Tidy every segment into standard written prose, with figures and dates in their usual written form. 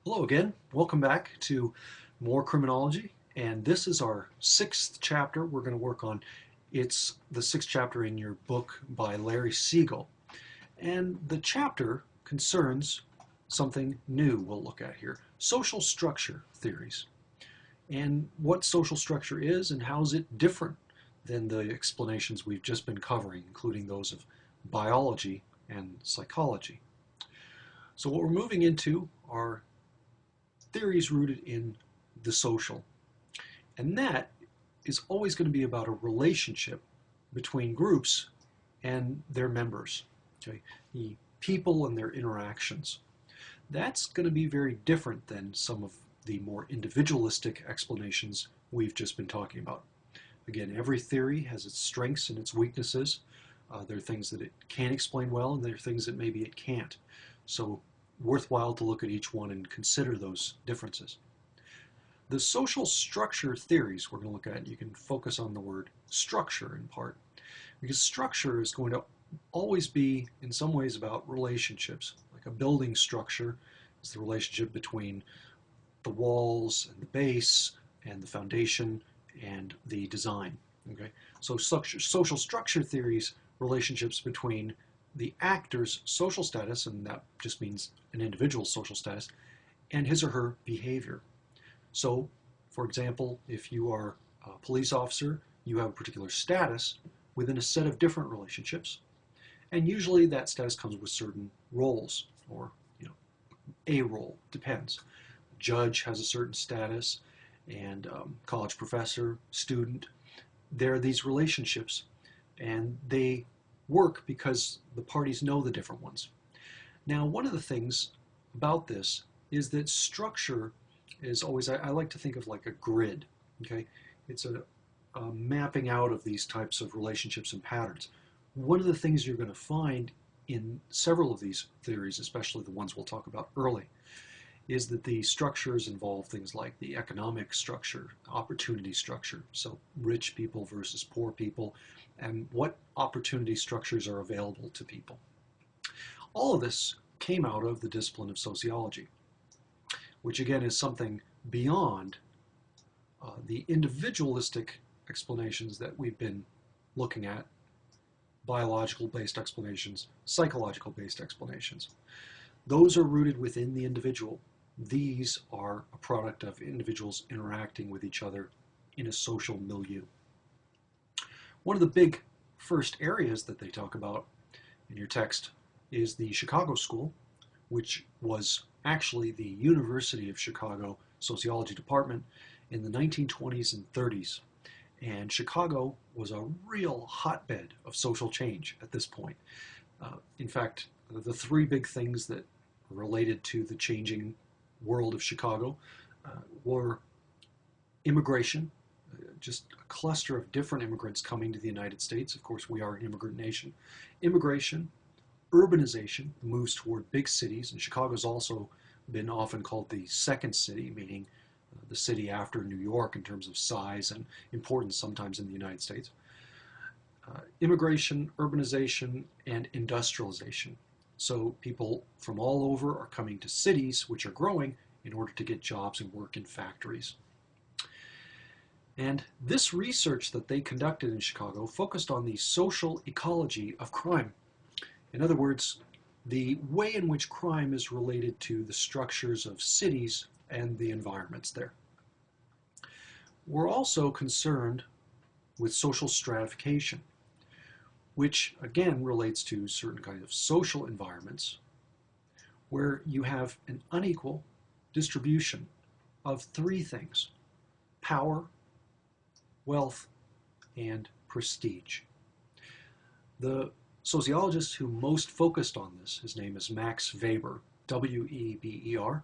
Hello again. Welcome back to more criminology. And this is our sixth chapter we're going to work on. It's the sixth chapter in your book by Larry Siegel. And the chapter concerns something new we'll look at here, social structure theories. And what social structure is and how is it different than the explanations we've just been covering, including those of biology and psychology. So what we're moving into are theories rooted in the social. And that is always going to be about a relationship between groups and their members, okay? The people and their interactions. That's going to be very different than some of the more individualistic explanations we've just been talking about. Again, every theory has its strengths and its weaknesses. There are things that it can explain well, and there are things that maybe it can't. So worthwhile to look at each one and consider those differences. The social structure theories we're going to look at, you can focus on the word structure in part, because structure is going to always be in some ways about relationships. Like a building structure is the relationship between the walls and the base and the foundation and the design. Okay, so social structure theories, relationships between the actor's social status, and that just means an individual's social status, and his or her behavior. So, for example, if you are a police officer, you have a particular status within a set of different relationships, and usually that status comes with certain roles, or a role, depends. A judge has a certain status, and college professor, student. There are these relationships, and they work because the parties know the different ones. Now, one of the things about this is that structure is always, I like to think of like a grid, okay? It's a mapping out of these types of relationships and patterns. One of the things you're going to find in several of these theories, especially the ones we'll talk about early, is that the structures involve things like the economic structure, opportunity structure, so rich people versus poor people, and what opportunity structures are available to people. All of this came out of the discipline of sociology, which again is something beyond the individualistic explanations that we've been looking at, biological-based explanations, psychological-based explanations. Those are rooted within the individual. These are a product of individuals interacting with each other in a social milieu. One of the big first areas that they talk about in your text is the Chicago School, which was actually the University of Chicago Sociology Department in the 1920s and 30s. And Chicago was a real hotbed of social change at this point. In fact, the three big things that related to the changing world of Chicago were immigration, just a cluster of different immigrants coming to the United States. Of course, we are an immigrant nation. Immigration, urbanization, moves toward big cities, and Chicago's also been often called the second city, meaning the city after New York in terms of size and importance sometimes in the United States. Immigration, urbanization, and industrialization. So people from all over are coming to cities which are growing in order to get jobs and work in factories. And this research that they conducted in Chicago focused on the social ecology of crime. In other words, the way in which crime is related to the structures of cities and the environments there. We're also concerned with social stratification, which again relates to certain kinds of social environments where you have an unequal distribution of three things: power, wealth, and prestige. The sociologist who most focused on this, his name is Max Weber, W-E-B-E-R,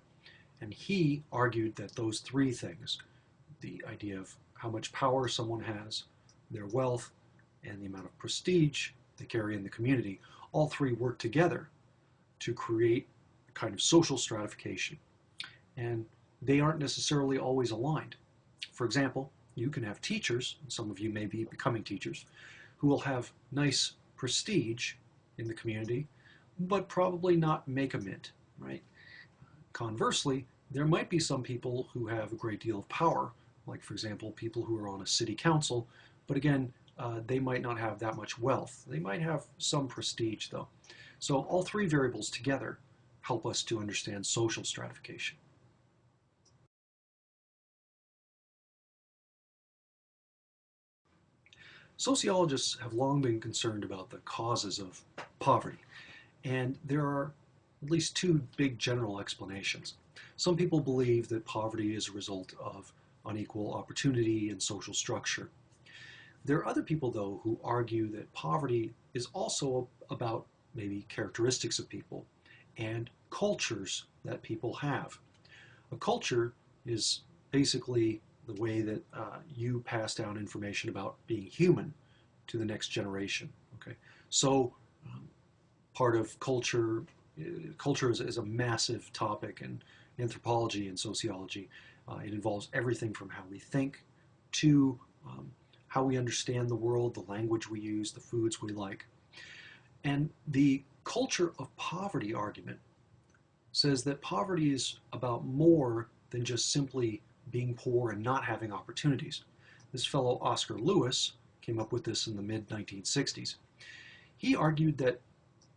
and he argued that those three things, the idea of how much power someone has, their wealth, and the amount of prestige they carry in the community, all three work together to create a kind of social stratification. And they aren't necessarily always aligned. For example, you can have teachers, and some of you may be becoming teachers, who will have nice prestige in the community, but probably not make a mint, right? Conversely, There might be some people who have a great deal of power, like, for example, people who are on a city council, but again, they might not have that much wealth. They might have some prestige, though. So all three variables together help us to understand social stratification. Sociologists have long been concerned about the causes of poverty, and there are at least two big general explanations. Some people believe that poverty is a result of unequal opportunity and social structure. There are other people, though, who argue that poverty is also about maybe characteristics of people and cultures that people have. A culture is basically the way that you pass down information about being human to the next generation. Okay, so part of culture, culture is a massive topic in anthropology and sociology. It involves everything from how we think to how we understand the world, the language we use, the foods we like. And the culture of poverty argument says that poverty is about more than just simply being poor and not having opportunities. This fellow Oscar Lewis came up with this in the mid-1960s. He argued that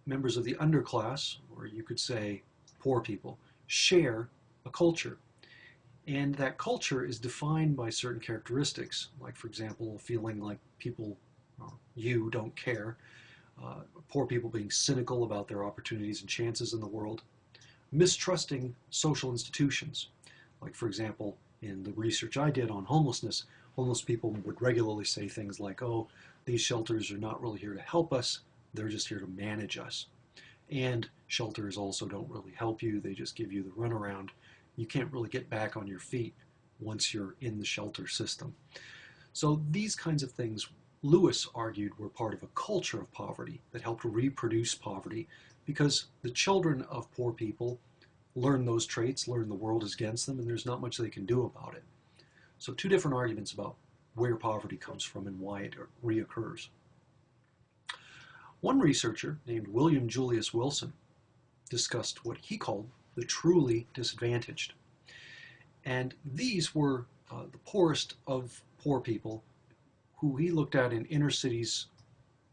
members of the underclass, or you could say poor people, share a culture. And that culture is defined by certain characteristics, like, for example, feeling like people, you, don't care, poor people being cynical about their opportunities and chances in the world, mistrusting social institutions. Like, for example, in the research I did on homelessness, homeless people would regularly say things like, oh, these shelters are not really here to help us, they're just here to manage us. And shelters also don't really help you, they just give you the runaround. You can't really get back on your feet once you're in the shelter system. So these kinds of things, Lewis argued, were part of a culture of poverty that helped reproduce poverty because the children of poor people learn those traits, learn the world is against them, and there's not much they can do about it. So two different arguments about where poverty comes from and why it reoccurs. One researcher named William Julius Wilson discussed what he called the truly disadvantaged. And these were the poorest of poor people who he looked at in inner cities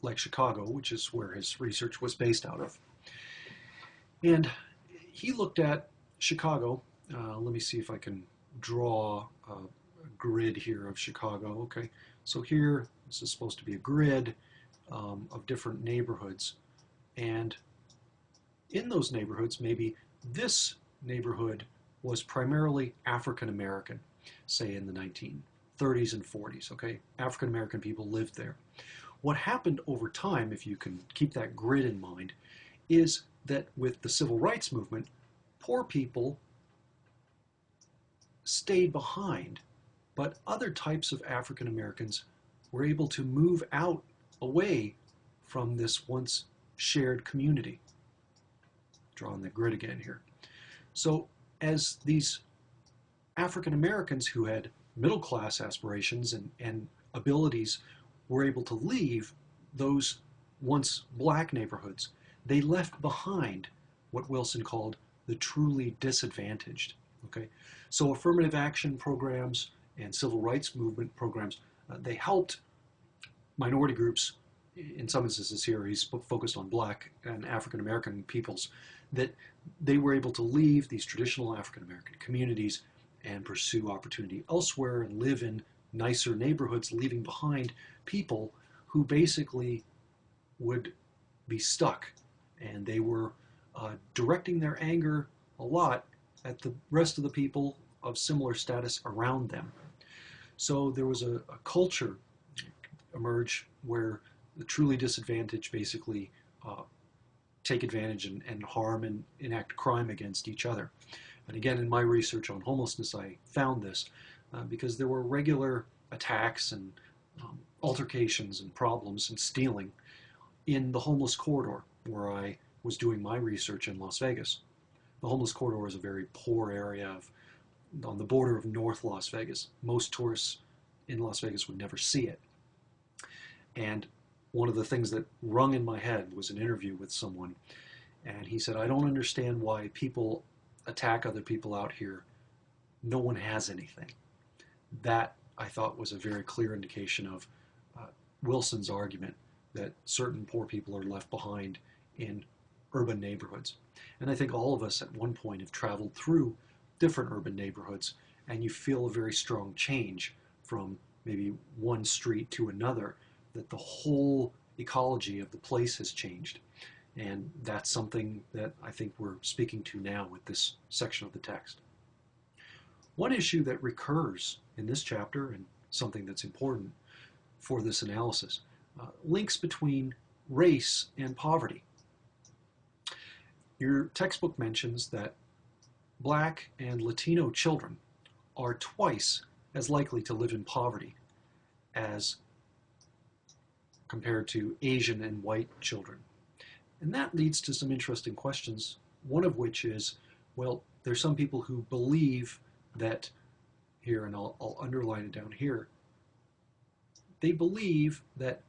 like Chicago, which is where his research was based out of. And he looked at Chicago. Let me see if I can draw a grid here of Chicago. Okay, so here, this is supposed to be a grid of different neighborhoods. And in those neighborhoods, maybe this neighborhood was primarily African American, say in the 1930s and 40s, okay? African American people lived there. What happened over time, if you can keep that grid in mind, is that with the civil rights movement, poor people stayed behind, but other types of African Americans were able to move out away from this once shared community. Drawing the grid again here. So as these African Americans who had middle class aspirations and abilities were able to leave those once black neighborhoods, they left behind what Wilson called the truly disadvantaged. Okay, so affirmative action programs and civil rights movement programs, they helped minority groups. In some instances here, he's focused on black and African American peoples, that they were able to leave these traditional African American communities and pursue opportunity elsewhere and live in nicer neighborhoods, leaving behind people who basically would be stuck. And they were directing their anger a lot at the rest of the people of similar status around them. So there was a culture emerge where the truly disadvantaged basically take advantage and harm and enact crime against each other. And again, in my research on homelessness, I found this because there were regular attacks and altercations and problems and stealing in the homeless corridor where I was doing my research in Las Vegas. The homeless corridor is a very poor area on the border of North Las Vegas. Most tourists in Las Vegas would never see it. And one of the things that rung in my head was an interview with someone, and he said, I don't understand why people attack other people out here no one has anything. That, I thought, was a very clear indication of Wilson's argument that certain poor people are left behind in urban neighborhoods. And I think all of us at one point have traveled through different urban neighborhoods, and you feel a very strong change from maybe one street to another, that the whole ecology of the place has changed. And that's something that I think we're speaking to now with this section of the text. One issue that recurs in this chapter, and something that's important for this analysis, links between race and poverty. Your textbook mentions that Black and Latino children are twice as likely to live in poverty as compared to Asian and white children. And that leads to some interesting questions, one of which is, well, there's some people who believe that, here, and I'll underline it down here, they believe that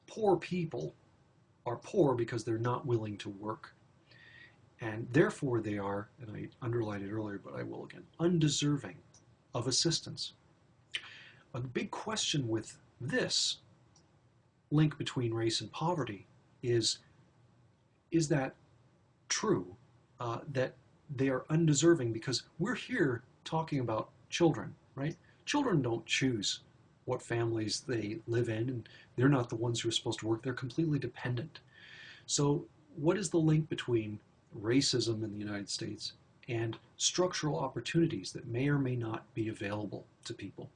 poor people are poor because they're not willing to work. And therefore they are, and I underlined it earlier, but I will again, undeserving of assistance. A big question with this link between race and poverty is that true, that they are undeserving? Because we're here talking about children, right? Children don't choose what families they live in, and they're not the ones who are supposed to work. They're completely dependent. So what is the link between racism in the United States and structural opportunities that may or may not be available to people?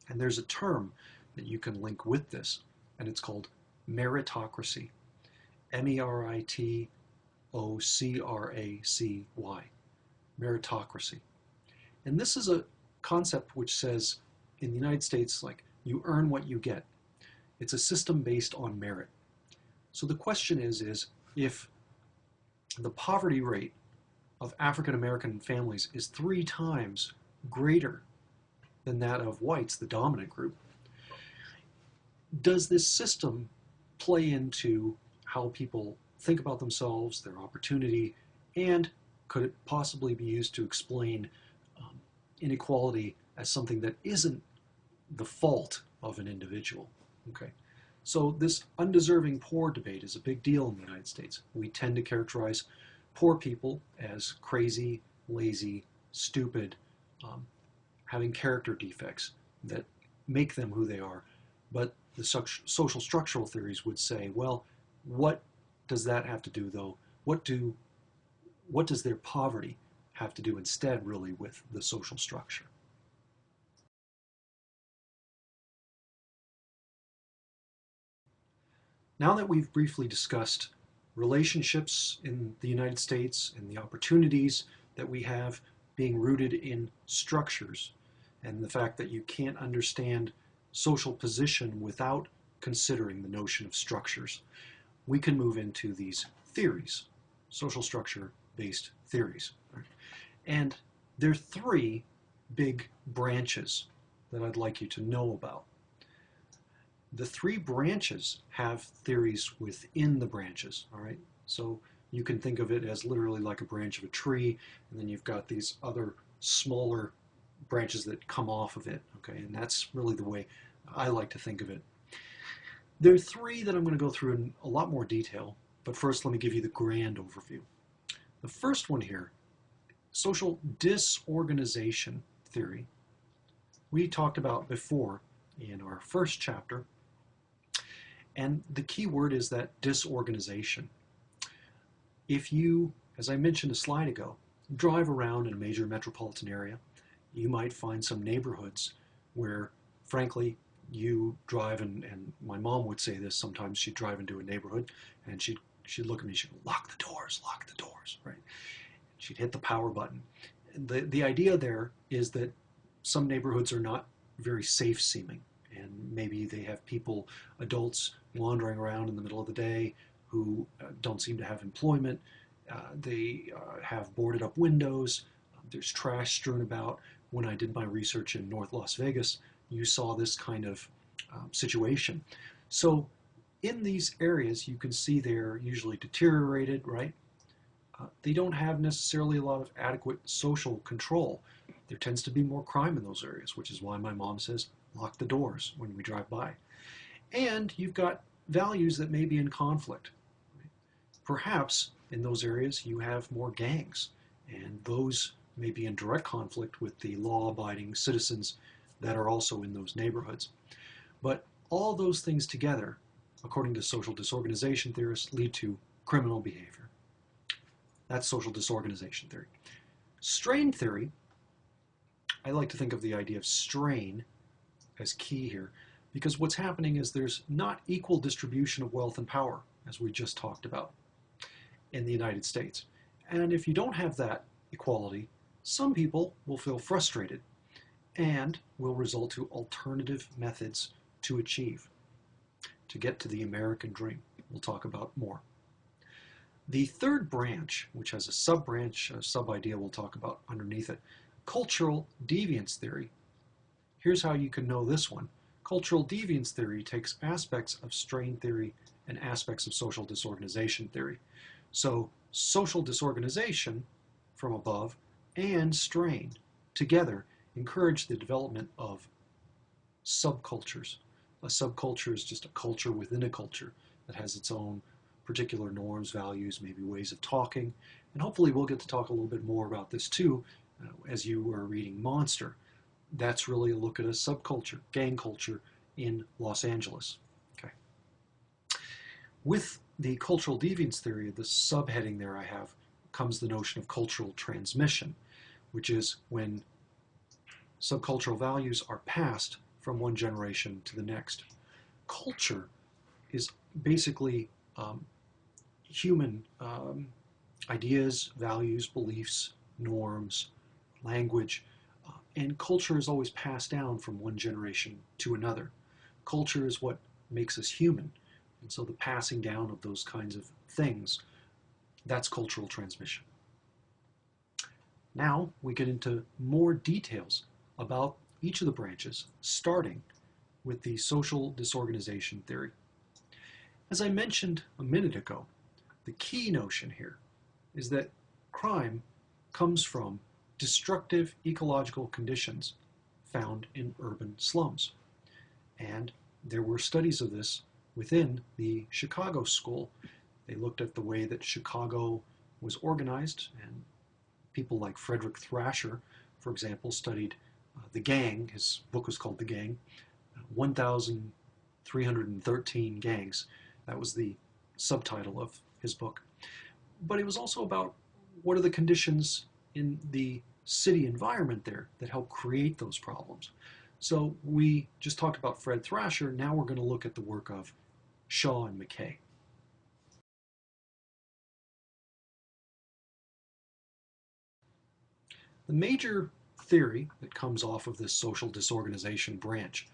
And there's a term that you can link with this, and it's called meritocracy. meritocracy. Meritocracy. And this is a concept which says, in the United States, like, you earn what you get. It's a system based on merit. So the question is if the poverty rate of African American families is 3 times greater than that of whites, the dominant group, does this system play into how people think about themselves, their opportunity, and could it possibly be used to explain inequality as something that isn't the fault of an individual? Okay. So this undeserving poor debate is a big deal in the United States. We tend to characterize poor people as crazy, lazy, stupid, having character defects that make them who they are. But the social structural theories would say, well, what does that have to do, though? What does their poverty have to do instead, really, with the social structure? Now that we've briefly discussed relationships in the United States and the opportunities that we have being rooted in structures, and the fact that you can't understand social position without considering the notion of structures, we can move into these theories, social structure-based theories. Right? And there are 3 big branches that I'd like you to know about. The 3 branches have theories within the branches, all right? So you can think of it as literally like a branch of a tree, and then you've got these other smaller branches that come off of it, okay? And that's really the way I like to think of it. There are 3 that I'm going to go through in a lot more detail, but first let me give you the grand overview. The first one here, social disorganization theory, we talked about before in our first chapter, and the key word is that disorganization. If you, as I mentioned a slide ago, drive around in a major metropolitan area, you might find some neighborhoods where, frankly, you drive, and my mom would say this sometimes. She'd drive into a neighborhood and she'd look at me, she'd go, lock the doors, right? She'd hit the power button. The idea there is that some neighborhoods are not very safe seeming, and maybe they have people, adults, wandering around in the middle of the day who don't seem to have employment. They have boarded up windows. There's trash strewn about. When I did my research in North Las Vegas, you saw this kind of situation. So in these areas, you can see they're usually deteriorated, right? They don't have necessarily a lot of adequate social control. There tends to be more crime in those areas, which is why my mom says, lock the doors when we drive by. And you've got values that may be in conflict. Perhaps in those areas you have more gangs, and those may be in direct conflict with the law-abiding citizens that are also in those neighborhoods. But all those things together, according to social disorganization theorists, lead to criminal behavior. That's social disorganization theory. Strain theory, I like to think of the idea of strain as key here, because what's happening is there's not equal distribution of wealth and power, as we just talked about, in the United States. And if you don't have that equality, some people will feel frustrated and will result to alternative methods to achieve, to get to the American dream. We'll talk about more. The third branch, which has a sub-branch, a sub-idea we'll talk about underneath it, cultural deviance theory. Here's how you can know this one. Cultural deviance theory takes aspects of strain theory and aspects of social disorganization theory. So social disorganization from above and strain together encourage the development of subcultures. A subculture is just a culture within a culture that has its own particular norms, values, maybe ways of talking. And hopefully we'll get to talk a little bit more about this too as you are reading Monster. That's really a look at a subculture, gang culture in Los Angeles. Okay. With the cultural deviance theory, the subheading there I have, comes the notion of cultural transmission, which is when subcultural values are passed from one generation to the next. Culture is basically human ideas, values, beliefs, norms, language, and culture is always passed down from one generation to another. Culture is what makes us human, and so the passing down of those kinds of things, that's cultural transmission. Now we get into more details about each of the branches, starting with the social disorganization theory. As I mentioned a minute ago, the key notion here is that crime comes from destructive ecological conditions found in urban slums. And there were studies of this within the Chicago school. They looked at the way that Chicago was organized, and people like Frederick Thrasher, for example, studied The Gang. His book was called The Gang. 1,313 gangs. That was the subtitle of his book. But it was also about what are the conditions in the city environment there that help create those problems. So we just talked about Fred Thrasher. Now we're going to look at the work of Shaw and McKay. The major theory that comes off of this social disorganization branch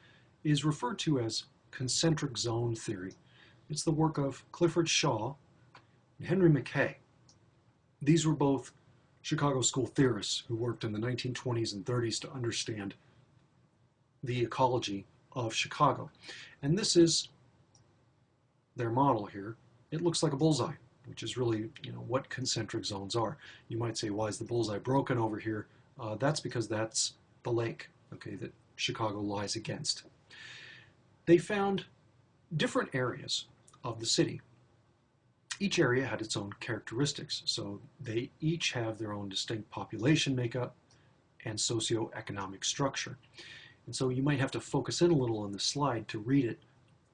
is referred to as concentric zone theory. It's the work of Clifford Shaw and Henry McKay. These were both Chicago school theorists who worked in the 1920s and 30s to understand the ecology of Chicago. And this is their model here. It looks like a bullseye, which is really, what concentric zones are. You might say, why is the bullseye broken over here? That's because that's the lake, okay, that Chicago lies against. They found different areas of the city. Each area had its own characteristics, so they each have their own distinct population makeup and socioeconomic structure. And so you might have to focus in a little on the slide to read it.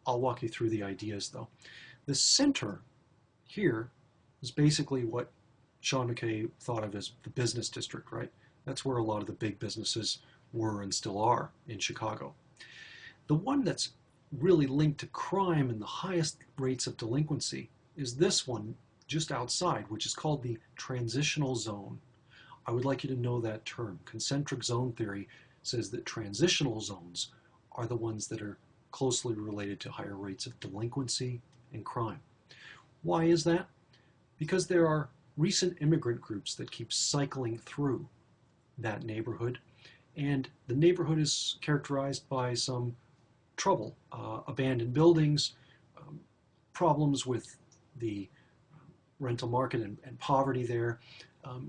I'll walk you through the ideas though. The center here is basically what Shaw and McKay thought of as the business district, right? That's where a lot of the big businesses were and still are in Chicago. The one that's really linked to crime and the highest rates of delinquency is this one just outside, which is called the transitional zone. I would like you to know that term. Concentric zone theory says that transitional zones are the ones that are closely related to higher rates of delinquency and crime. Why is that? Because there are recent immigrant groups that keep cycling through that neighborhood, and the neighborhood is characterized by some trouble, abandoned buildings, problems with the rental market and poverty there,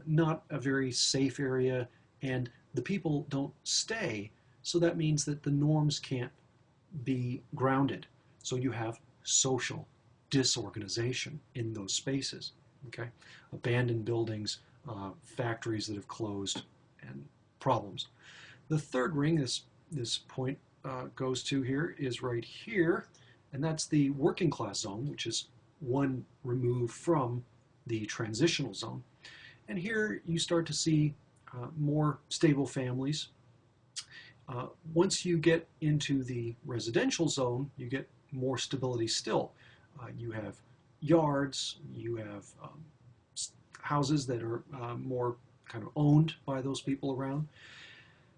not a very safe area, and the people don't stay, so that means that the norms can't be grounded. So you have social disorganization in those spaces. Okay, abandoned buildings, factories that have closed, and problems. The third ring this point goes to here is right here, and that's the working class zone, which is one remove from the transitional zone. And here you start to see more stable families. Once you get into the residential zone, you get more stability still. You have yards, you have houses that are more kind of owned by those people around.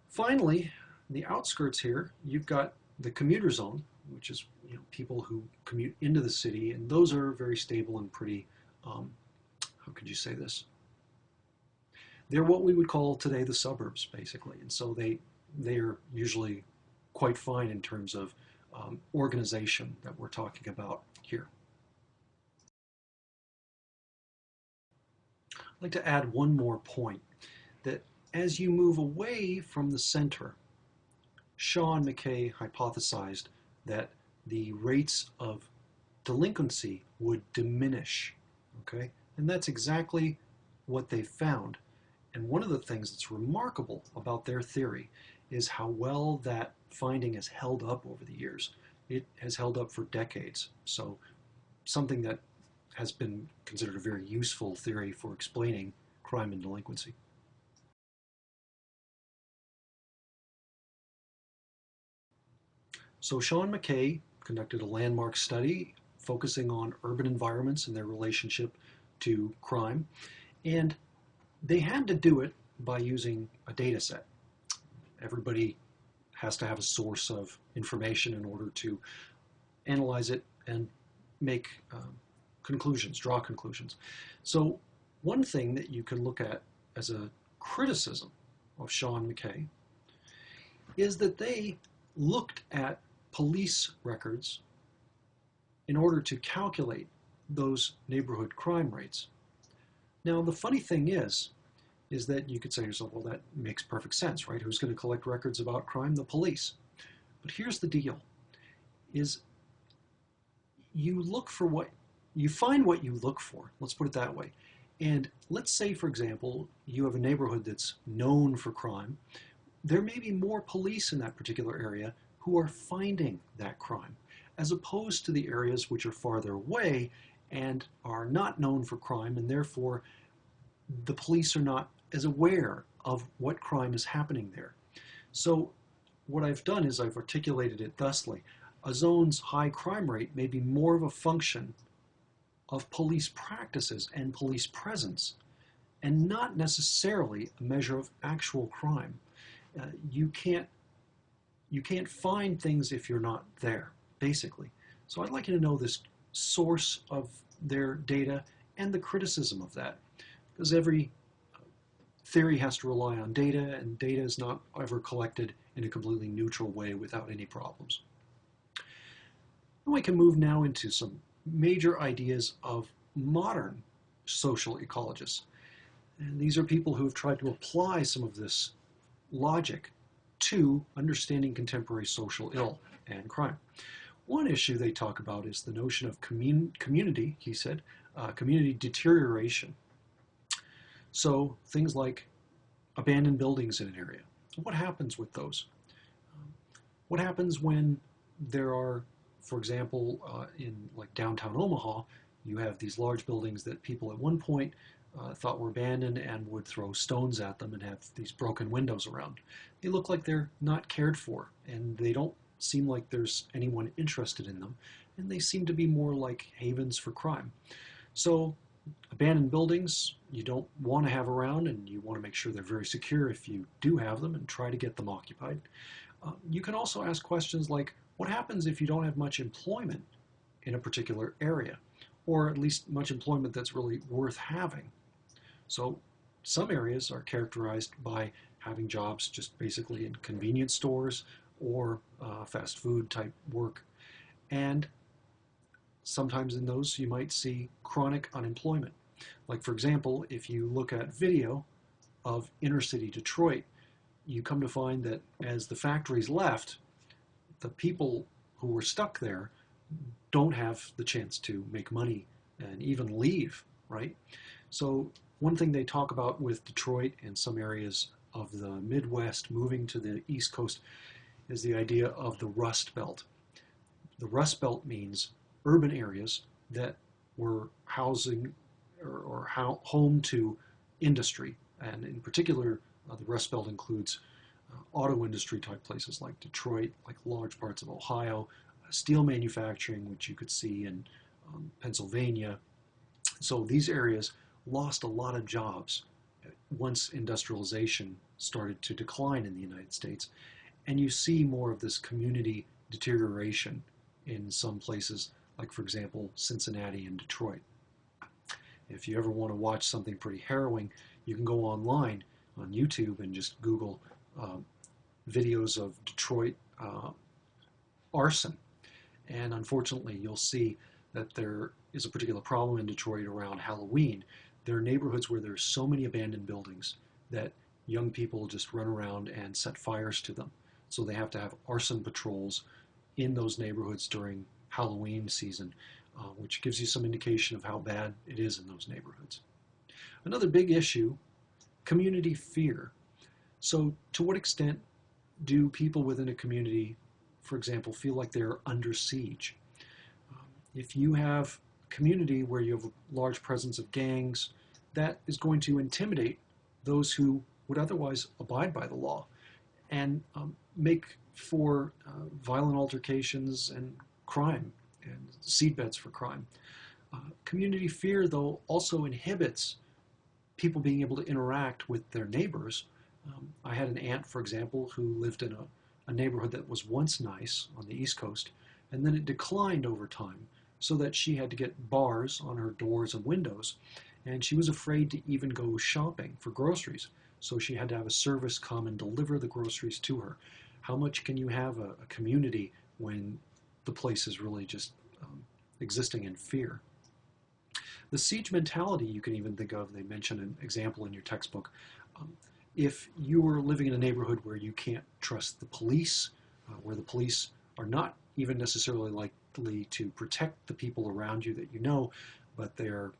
Finally, the outskirts here, you've got the commuter zone, which is people who commute into the city, and those are very stable and pretty, how could you say this? They're what we would call today the suburbs, basically, and so they're usually quite fine in terms of organization that we're talking about here. I'd like to add one more point, that as you move away from the center, Shaw and McKay hypothesized that the rates of delinquency would diminish, okay? And that's exactly what they found. And one of the things that's remarkable about their theory is how well that finding has held up over the years. It has held up for decades. So something that has been considered a very useful theory for explaining crime and delinquency. So Sean McKay conducted a landmark study focusing on urban environments and their relationship to crime. And they had to do it by using a data set. Everybody has to have a source of information in order to analyze it and make conclusions, draw conclusions. So one thing that you can look at as a criticism of Sean McKay is that they looked at police records in order to calculate those neighborhood crime rates. Now, the funny thing is that you could say to yourself, well, that makes perfect sense, right? Who's going to collect records about crime? The police. But here's the deal, is you look for what, you find what you look for, let's put it that way. And let's say, for example, you have a neighborhood that's known for crime. There may be more police in that particular area who are finding that crime, as opposed to the areas which are farther away and are not known for crime, and therefore the police are not as aware of what crime is happening there. So what I've done is I've articulated it thusly. A zone's high crime rate may be more of a function of police practices and police presence, and not necessarily a measure of actual crime. You can't find things if you're not there, basically. So I'd like you to know this source of their data and the criticism of that, because every theory has to rely on data, and data is not ever collected in a completely neutral way without any problems. And we can move now into some major ideas of modern social ecologists. And these are people who have tried to apply some of this logic to understanding contemporary social ill and crime. One issue they talk about is the notion of community, he said, community deterioration. So things like abandoned buildings in an area. What happens with those? What happens when there are, for example, in like downtown Omaha, you have these large buildings that people at one point thought were abandoned and would throw stones at them and have these broken windows around. They look like they're not cared for, and they don't seem like there's anyone interested in them, and they seem to be more like havens for crime. So abandoned buildings you don't want to have around, and you want to make sure they're very secure if you do have them, and try to get them occupied. You can also ask questions like, what happens if you don't have much employment in a particular area, or at least much employment that's really worth having? So some areas are characterized by having jobs just basically in convenience stores or fast food type work. And sometimes in those you might see chronic unemployment. Like, for example, if you look at video of inner city Detroit, you come to find that as the factories left, the people who were stuck there don't have the chance to make money and even leave, right? So one thing they talk about with Detroit and some areas of the Midwest moving to the East Coast is the idea of the Rust Belt. The Rust Belt means urban areas that were housing or home to industry. And in particular, the Rust Belt includes auto industry type places like Detroit, like large parts of Ohio, steel manufacturing, which you could see in Pennsylvania. So these areas lost a lot of jobs once industrialization started to decline in the United States. And you see more of this community deterioration in some places, like, for example, Cincinnati and Detroit. If you ever want to watch something pretty harrowing, you can go online on YouTube and just Google videos of Detroit arson. And unfortunately, you'll see that there is a particular problem in Detroit around Halloween. There are neighborhoods where there's so many abandoned buildings that young people just run around and set fires to them. So they have to have arson patrols in those neighborhoods during Halloween season, which gives you some indication of how bad it is in those neighborhoods. Another big issue, community fear. So to what extent do people within a community, for example, feel like they're under siege? If you have a community where you have a large presence of gangs, that is going to intimidate those who would otherwise abide by the law and make for violent altercations and crime and seedbeds for crime. Community fear, though, also inhibits people being able to interact with their neighbors. I had an aunt, for example, who lived in a neighborhood that was once nice on the East Coast, and then it declined over time so that she had to get bars on her doors and windows, and she was afraid to even go shopping for groceries, so she had to have a service come and deliver the groceries to her. How much can you have a community when the place is really just existing in fear? The siege mentality you can even think of, they mention an example in your textbook. If you are living in a neighborhood where you can't trust the police, where the police are not even necessarily likely to protect the people around you that you know, but they're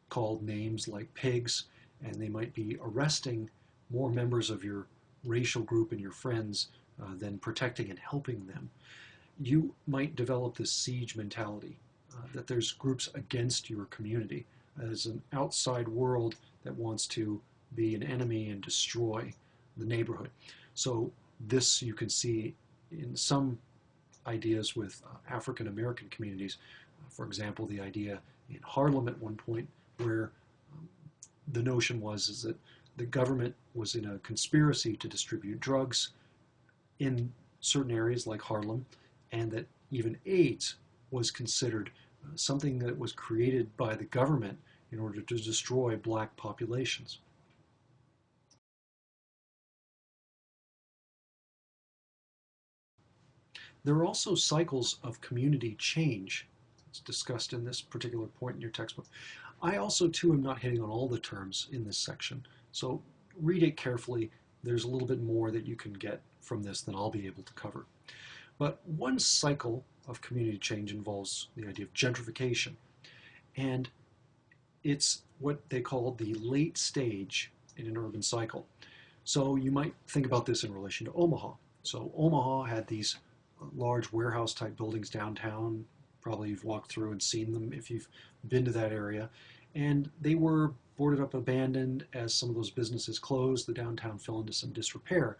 called names like pigs, and they might be arresting more members of your racial group and your friends than protecting and helping them, you might develop this siege mentality, that there's groups against your community as an outside world that wants to be an enemy and destroy the neighborhood. So this you can see in some ideas with African American communities. For example, the idea in Harlem at one point where the notion is that the government was in a conspiracy to distribute drugs in certain areas like Harlem, and that even AIDS was considered something that was created by the government in order to destroy black populations. There are also cycles of community change. It's discussed in this particular point in your textbook. I also, too, am not hitting on all the terms in this section, so read it carefully. There's a little bit more that you can get from this than I'll be able to cover. But one cycle of community change involves the idea of gentrification, and it's what they call the late stage in an urban cycle. So you might think about this in relation to Omaha. So Omaha had these large warehouse type buildings downtown. Probably you've walked through and seen them if you've been to that area. And they were boarded up, abandoned. As some of those businesses closed, the downtown fell into some disrepair.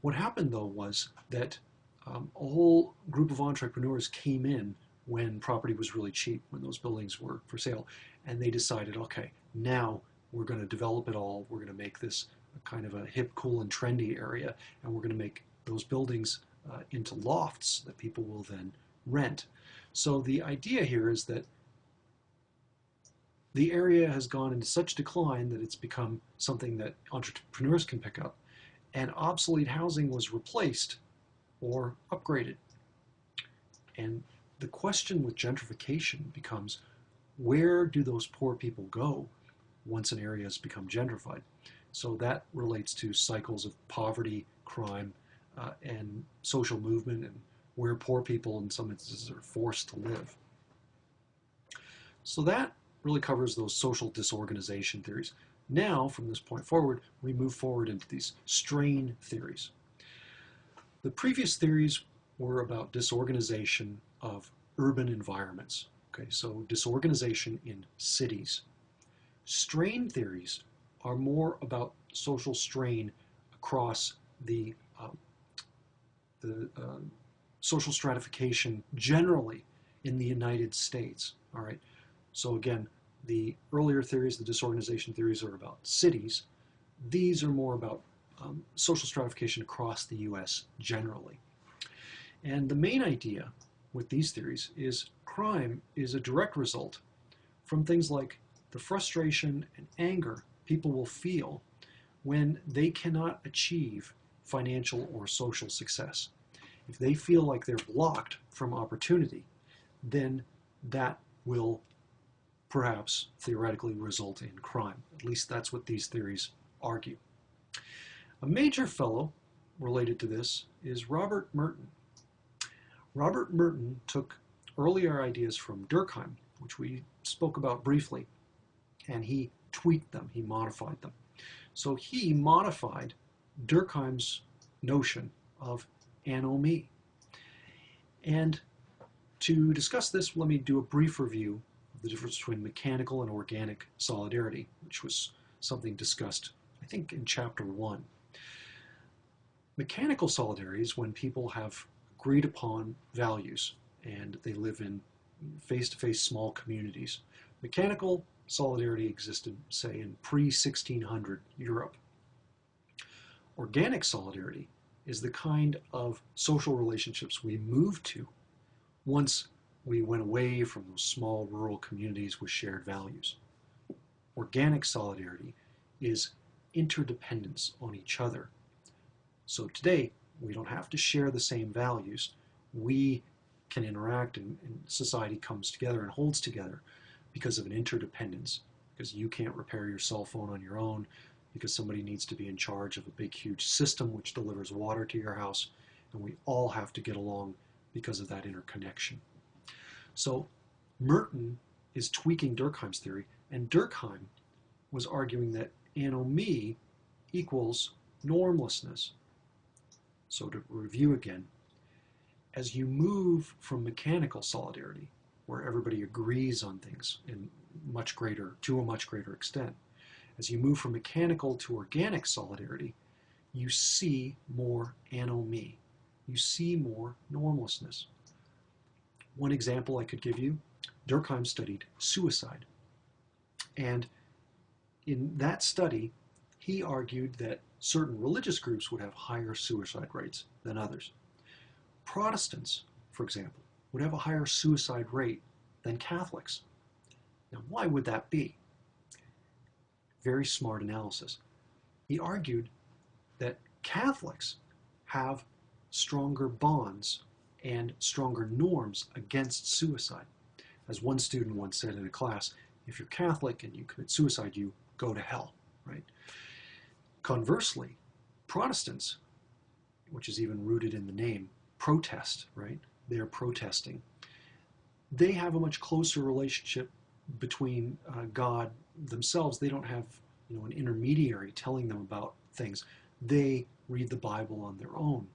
What happened, though, was that a whole group of entrepreneurs came in when property was really cheap, when those buildings were for sale, and they decided, okay, now we're going to develop it all. We're going to make this a kind of a hip, cool, and trendy area, and we're going to make those buildings into lofts that people will then rent. So the idea here is that the area has gone into such decline that it's become something that entrepreneurs can pick up, and obsolete housing was replaced or upgraded. And the question with gentrification becomes, where do those poor people go once an area has become gentrified? So that relates to cycles of poverty, crime and social movement, and where poor people in some instances are forced to live. So that really covers those social disorganization theories. Now, from this point forward, we move forward into these strain theories. The previous theories were about disorganization of urban environments. Okay, so disorganization in cities. Strain theories are more about social strain across the social stratification generally in the United States. All right. So again, the earlier theories, the disorganization theories, are about cities. These are more about social stratification across the U.S. generally. And the main idea with these theories is crime is a direct result from things like the frustration and anger people will feel when they cannot achieve financial or social success. If they feel like they're blocked from opportunity, then that will perhaps theoretically result in crime. At least that's what these theories argue. A major fellow related to this is Robert Merton. Robert Merton took earlier ideas from Durkheim, which we spoke about briefly, and he tweaked them, he modified them. So he modified Durkheim's notion of anomie. And to discuss this, let me do a brief review of the difference between mechanical and organic solidarity, which was something discussed, I think, in chapter 1. Mechanical solidarity is when people have agreed upon values and they live in face-to-face small communities. Mechanical solidarity existed, say, in pre-1600 Europe. Organic solidarity is the kind of social relationships we moved to once we went away from those small rural communities with shared values. Organic solidarity is interdependence on each other. So today, we don't have to share the same values. We can interact and society comes together and holds together because of an interdependence, because you can't repair your cell phone on your own, because somebody needs to be in charge of a big, huge system which delivers water to your house, and we all have to get along because of that interconnection. So Merton is tweaking Durkheim's theory, and Durkheim was arguing that anomie equals normlessness. So to review again, as you move from mechanical solidarity, where everybody agrees on things in to a much greater extent, as you move from mechanical to organic solidarity, you see more anomie. You see more normlessness. One example I could give you, Durkheim studied suicide. And in that study, he argued that certain religious groups would have higher suicide rates than others. Protestants, for example, would have a higher suicide rate than Catholics. Now, why would that be? Very smart analysis. He argued that Catholics have stronger bonds and stronger norms against suicide. As one student once said in a class, if you're Catholic and you commit suicide, you go to hell, right? Conversely, Protestants, which is even rooted in the name, protest, right? They're protesting. They have a much closer relationship between God themselves. They don't have, an intermediary telling them about things. They read the Bible on their own.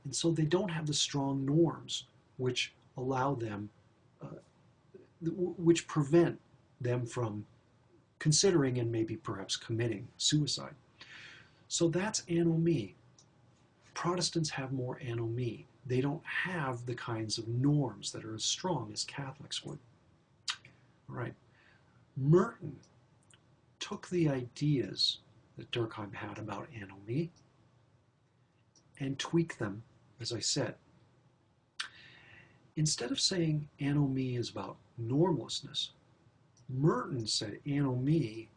And so they don't have the strong norms which allow them, which prevent them from considering and maybe perhaps committing suicide. So that's anomie. Protestants have more anomie. They don't have the kinds of norms that are as strong as Catholics would. All right. Merton took the ideas that Durkheim had about anomie and tweaked them, as I said. Instead of saying anomie is about normlessness, Merton said anomie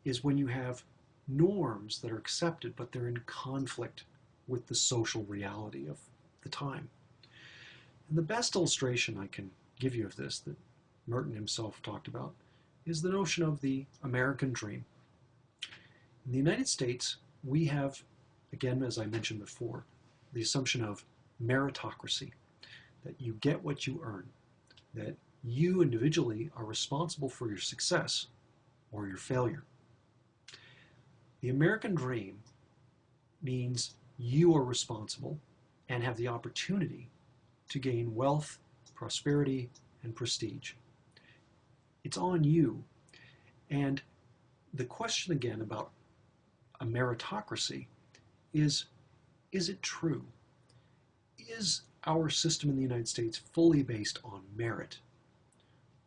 is when you have norms that are accepted, but they're in conflict with the social reality of the time. And the best illustration I can give you of this that Merton himself talked about is the notion of the American dream. In the United States, we have again, as I mentioned before, the assumption of meritocracy, that you get what you earn, that you individually are responsible for your success or your failure. The American dream means you are responsible and have the opportunity to gain wealth, prosperity, and prestige. It's on you. And the question again about a meritocracy is it true? Is our system in the United States fully based on merit?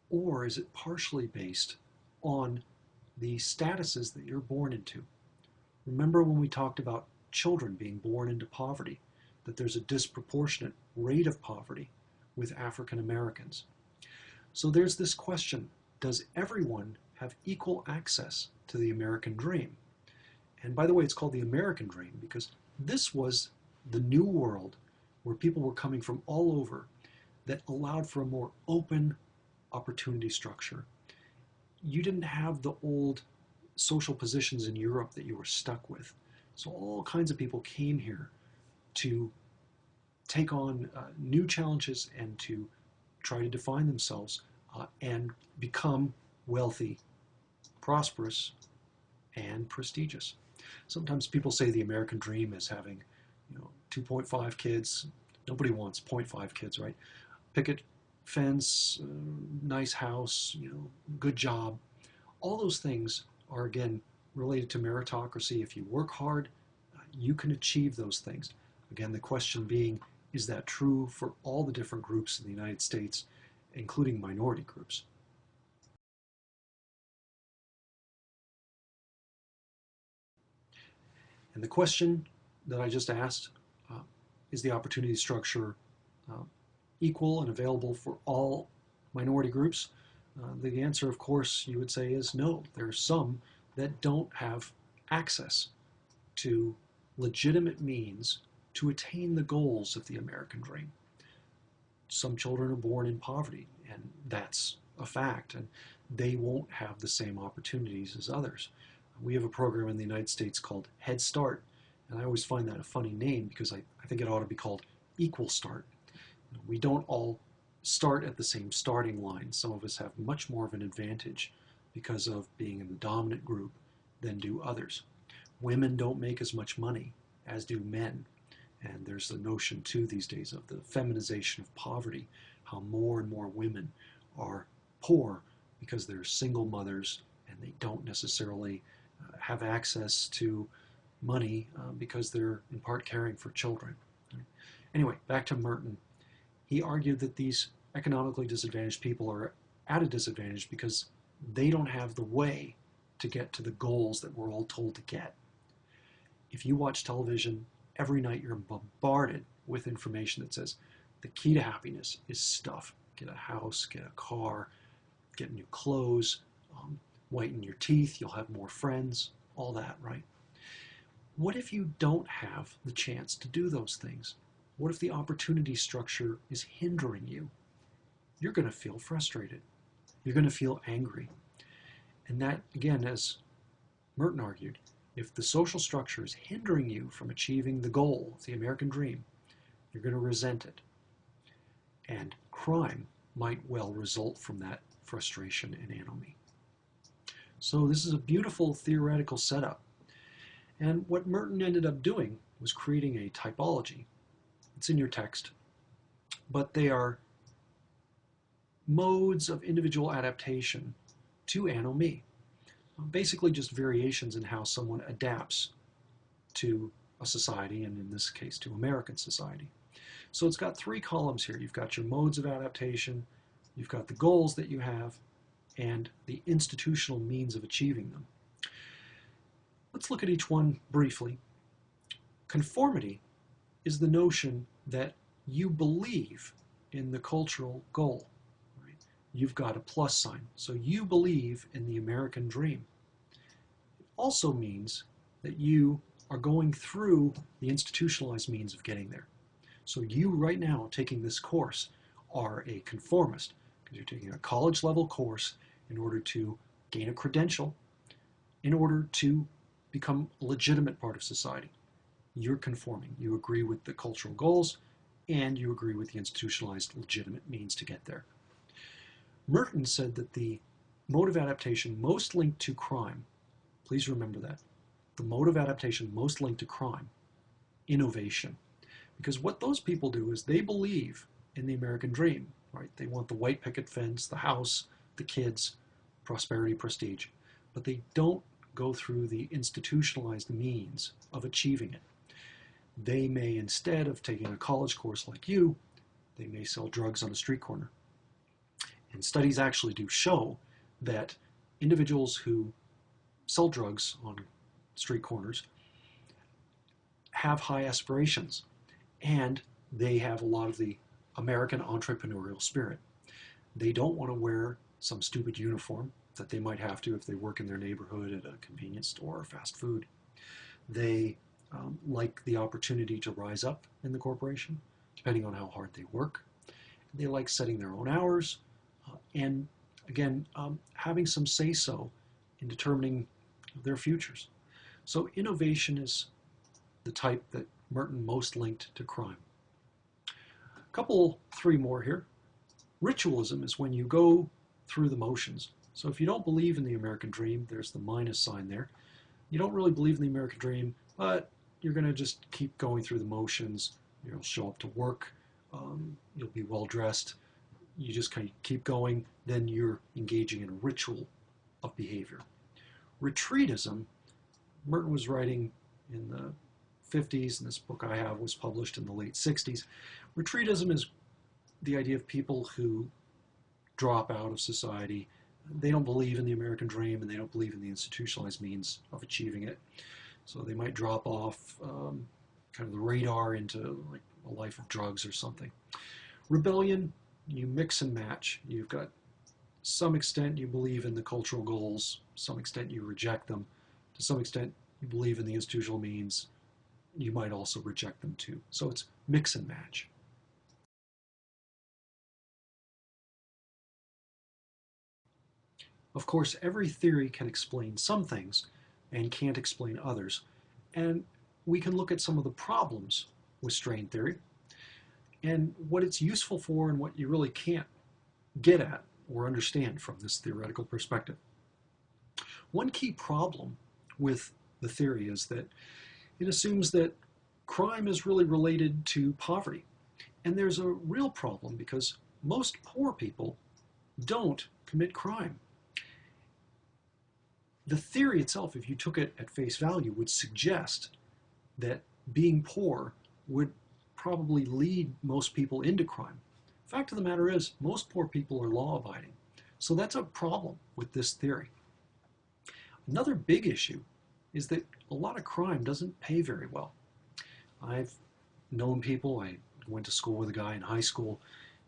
Or is it partially based on the statuses that you're born into? Remember when we talked about children being born into poverty, that there's a disproportionate rate of poverty with African Americans. So there's this question, does everyone have equal access to the American dream? And by the way, it's called the American dream because this was the new world where people were coming from all over that allowed for a more open opportunity structure. You didn't have the old social positions in Europe that you were stuck with. So all kinds of people came here to take on new challenges and to try to define themselves and become wealthy, prosperous, and prestigious. Sometimes people say the American dream is having, 2.5 kids. Nobody wants 0.5 kids, right? Picket fence, nice house, good job. All those things are, again, related to meritocracy. If you work hard, you can achieve those things. Again, the question being, is that true for all the different groups in the United States, including minority groups? And the question that I just asked, is the opportunity structure equal and available for all minority groups? The answer, of course, you would say is no. There are some that don't have access to legitimate means to attain the goals of the American dream. Some children are born in poverty, and that's a fact, and they won't have the same opportunities as others. We have a program in the United States called Head Start, and I always find that a funny name because I think it ought to be called Equal Start. We don't all start at the same starting line. Some of us have much more of an advantage because of being in the dominant group than do others. Women don't make as much money as do men. And there's the notion too these days of the feminization of poverty, how more and more women are poor because they're single mothers and they don't necessarily have access to money because they're in part caring for children. Anyway, back to Merton. He argued that these economically disadvantaged people are at a disadvantage because they don't have the way to get to the goals that we're all told to get. If you watch television, every night you're bombarded with information that says the key to happiness is stuff. Get a house, get a car, get new clothes, whiten your teeth, you'll have more friends, all that, right? What if you don't have the chance to do those things? What if the opportunity structure is hindering you? You're going to feel frustrated. You're going to feel angry. And that, again, as Merton argued, if the social structure is hindering you from achieving the goal of the American dream, you're going to resent it. And crime might well result from that frustration and anomie. So this is a beautiful theoretical setup. And what Merton ended up doing was creating a typology. It's in your text. But they are modes of individual adaptation to anomie. Basically just variations in how someone adapts to a society, and in this case to American society. So it's got three columns here. You've got your modes of adaptation, you've got the goals that you have, and the institutional means of achieving them. Let's look at each one briefly. Conformity is the notion that you believe in the cultural goal. Right? You've got a plus sign, so you believe in the American dream. It also means that you are going through the institutionalized means of getting there. So you right now taking this course are a conformist because you're taking a college level course in order to gain a credential, in order to become a legitimate part of society. you're conforming. You agree with the cultural goals, and you agree with the institutionalized legitimate means to get there. Merton said that the mode of adaptation most linked to crime, please remember that, the mode of adaptation most linked to crime, innovation. Because what those people do is they believe in the American dream, right? They want the white picket fence, the house, the kids, prosperity, prestige, but they don't go through the institutionalized means of achieving it. They may, instead of taking a college course like you, they may sell drugs on a street corner. And studies actually do show that individuals who sell drugs on street corners have high aspirations, and they have a lot of the American entrepreneurial spirit. They don't want to wear some stupid uniform that they might have to if they work in their neighborhood at a convenience store or fast food. They like the opportunity to rise up in the corporation, depending on how hard they work. They like setting their own hours, and again, having some say-so in determining their futures. So innovation is the type that Merton most linked to crime. Three more here. Ritualism is when you go through the motions. So if you don't believe in the American dream, there's the minus sign there. You don't really believe in the American dream, but you're going to just keep going through the motions. You'll show up to work. You'll be well dressed. You just kind of keep going. Then you're engaging in a ritual of behavior. Retreatism, Merton was writing in the 50s, and this book I have was published in the late 60s. Retreatism is the idea of people who drop out of society. They don't believe in the American dream, and they don't believe in the institutionalized means of achieving it. So they might drop off kind of the radar into like a life of drugs or something. Rebellion, you mix and match. You've got some extent you believe in the cultural goals, some extent you reject them, to some extent you believe in the institutional means, you might also reject them too. So it's mix and match. Of course, every theory can explain some things and can't explain others. And we can look at some of the problems with strain theory and what it's useful for and what you really can't get at or understand from this theoretical perspective. One key problem with the theory is that it assumes that crime is really related to poverty. And there's a real problem because most poor people don't commit crime. The theory itself, if you took it at face value, would suggest that being poor would probably lead most people into crime. The fact of the matter is, most poor people are law-abiding. So that's a problem with this theory. Another big issue is that a lot of crime doesn't pay very well. I've known people, I went to school with a guy in high school,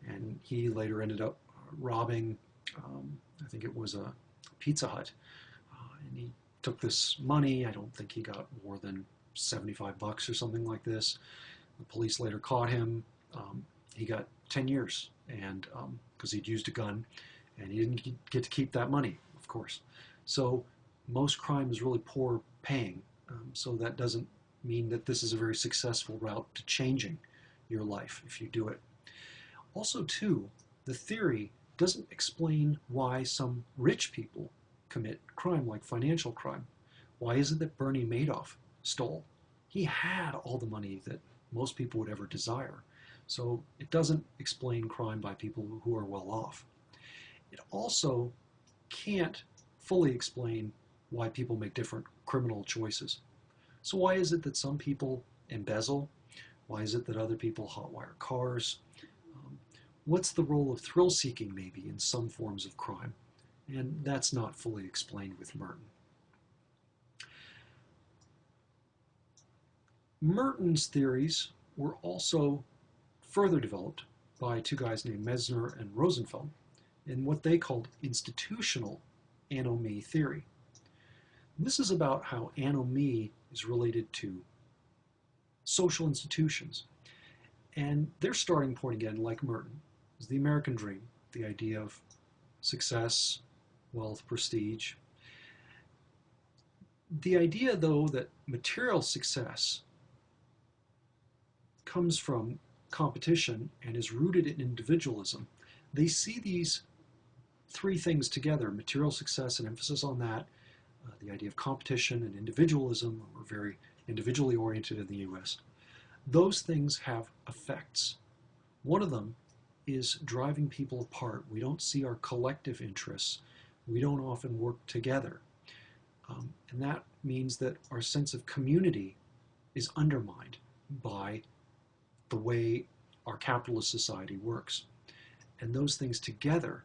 and he later ended up robbing, I think it was a Pizza Hut, and he took this money. I don't think he got more than $75 or something like this. The police later caught him. He got 10 years, and because he'd used a gun, and he didn't get to keep that money, of course. So most crime is really poor paying, so that doesn't mean that this is a very successful route to changing your life if you do it. Also, too, the theory doesn't explain why some rich people commit crime, like financial crime. Why is it that Bernie Madoff stole? He had all the money that most people would ever desire. So it doesn't explain crime by people who are well off. It also can't fully explain why people make different criminal choices. So why is it that some people embezzle? Why is it that other people hotwire cars? What's the role of thrill-seeking maybe in some forms of crime? And that's not fully explained with Merton. Merton's theories were also further developed by two guys named Mesner and Rosenfeld in what they called institutional anomie theory. And this is about how anomie is related to social institutions. And their starting point, again, like Merton, is the American dream, the idea of success, wealth, prestige. The idea, though, that material success comes from competition and is rooted in individualism, they see these three things together: material success and emphasis on that, the idea of competition and individualism. We're very individually oriented in the US. Those things have effects. One of them is driving people apart. We don't see our collective interests. We don't often work together. And that means that our sense of community is undermined by the way our capitalist society works. And those things together,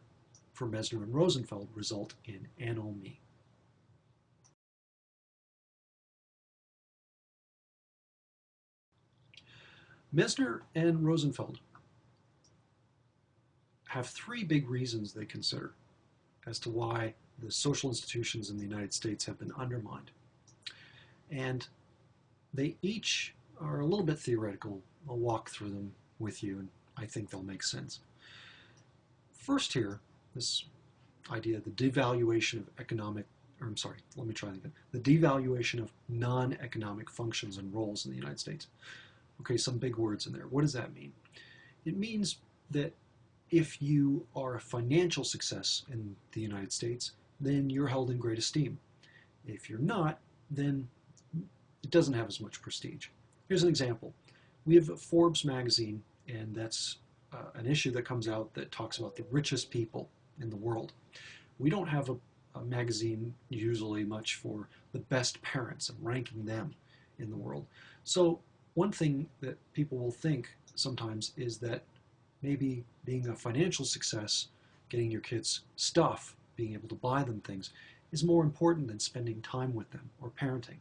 for Mesner and Rosenfeld, result in anomie. Mesner and Rosenfeld have three big reasons they consider as to why the social institutions in the United States have been undermined. And they each are a little bit theoretical. I'll walk through them with you, and I think they'll make sense. First here, this idea, the devaluation of economic, or I'm sorry, let me try that again. The devaluation of non-economic functions and roles in the United States. Okay, some big words in there. What does that mean? It means that if you are a financial success in the United States, then you're held in great esteem. If you're not, then it doesn't have as much prestige. Here's an example. We have a Forbes magazine, and that's an issue that comes out that talks about the richest people in the world. We don't have a magazine usually much for the best parents and ranking them in the world. So one thing that people will think sometimes is that maybe being a financial success, getting your kids stuff, being able to buy them things, is more important than spending time with them or parenting.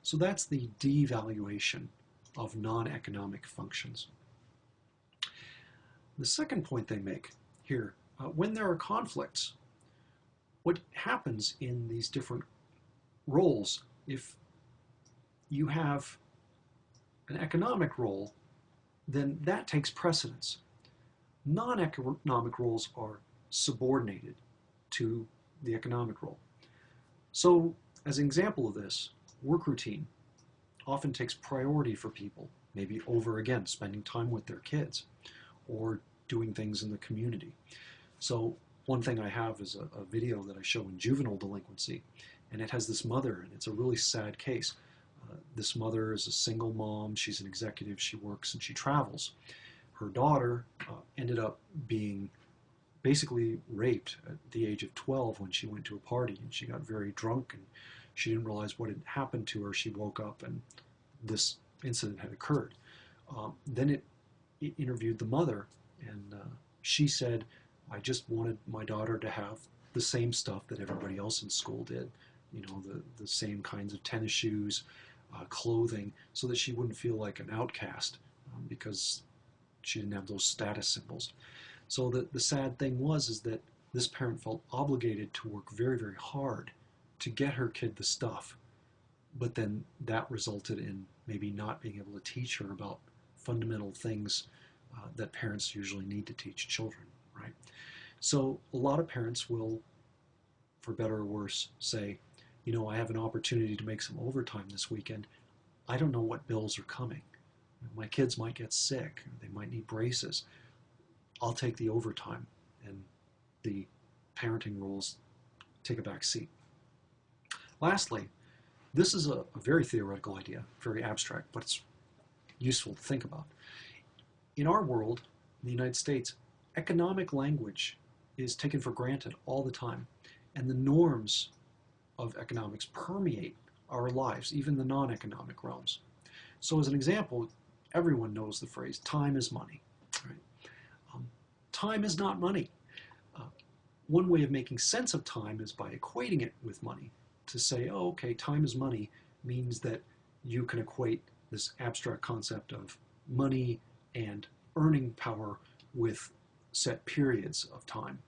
So that's the devaluation of non-economic functions. The second point they make here, when there are conflicts, what happens in these different roles, if you have an economic role, then that takes precedence. Non-economic roles are subordinated to the economic role. So, as an example of this, work routine often takes priority for people, maybe over, again, spending time with their kids or doing things in the community. So one thing I have is a video that I show in juvenile delinquency, and it has this mother, and it's a really sad case. This mother is a single mom, she's an executive, she works and she travels. Her daughter ended up being basically raped at the age of 12 when she went to a party, and she got very drunk and she didn't realize what had happened to her. She woke up and this incident had occurred. Then it interviewed the mother, and she said, I just wanted my daughter to have the same stuff that everybody else in school did, you know, the same kinds of tennis shoes, clothing, so that she wouldn't feel like an outcast because she didn't have those status symbols. So the sad thing is that this parent felt obligated to work very, very hard to get her kid the stuff, but then that resulted in maybe not being able to teach her about fundamental things that parents usually need to teach children, right? So a lot of parents will, for better or worse, say, you know, I have an opportunity to make some overtime this weekend. I don't know what bills are coming. My kids might get sick. They might need braces. I'll take the overtime, and the parenting roles take a back seat. Lastly, this is a very theoretical idea, very abstract, but it's useful to think about. In our world, in the United States, economic language is taken for granted all the time, and the norms of economics permeate our lives, even the non-economic realms. So as an example, everyone knows the phrase, time is money. Right? Time is not money. One way of making sense of time is by equating it with money. To say, oh, okay, time is money means that you can equate this abstract concept of money and earning power with set periods of time.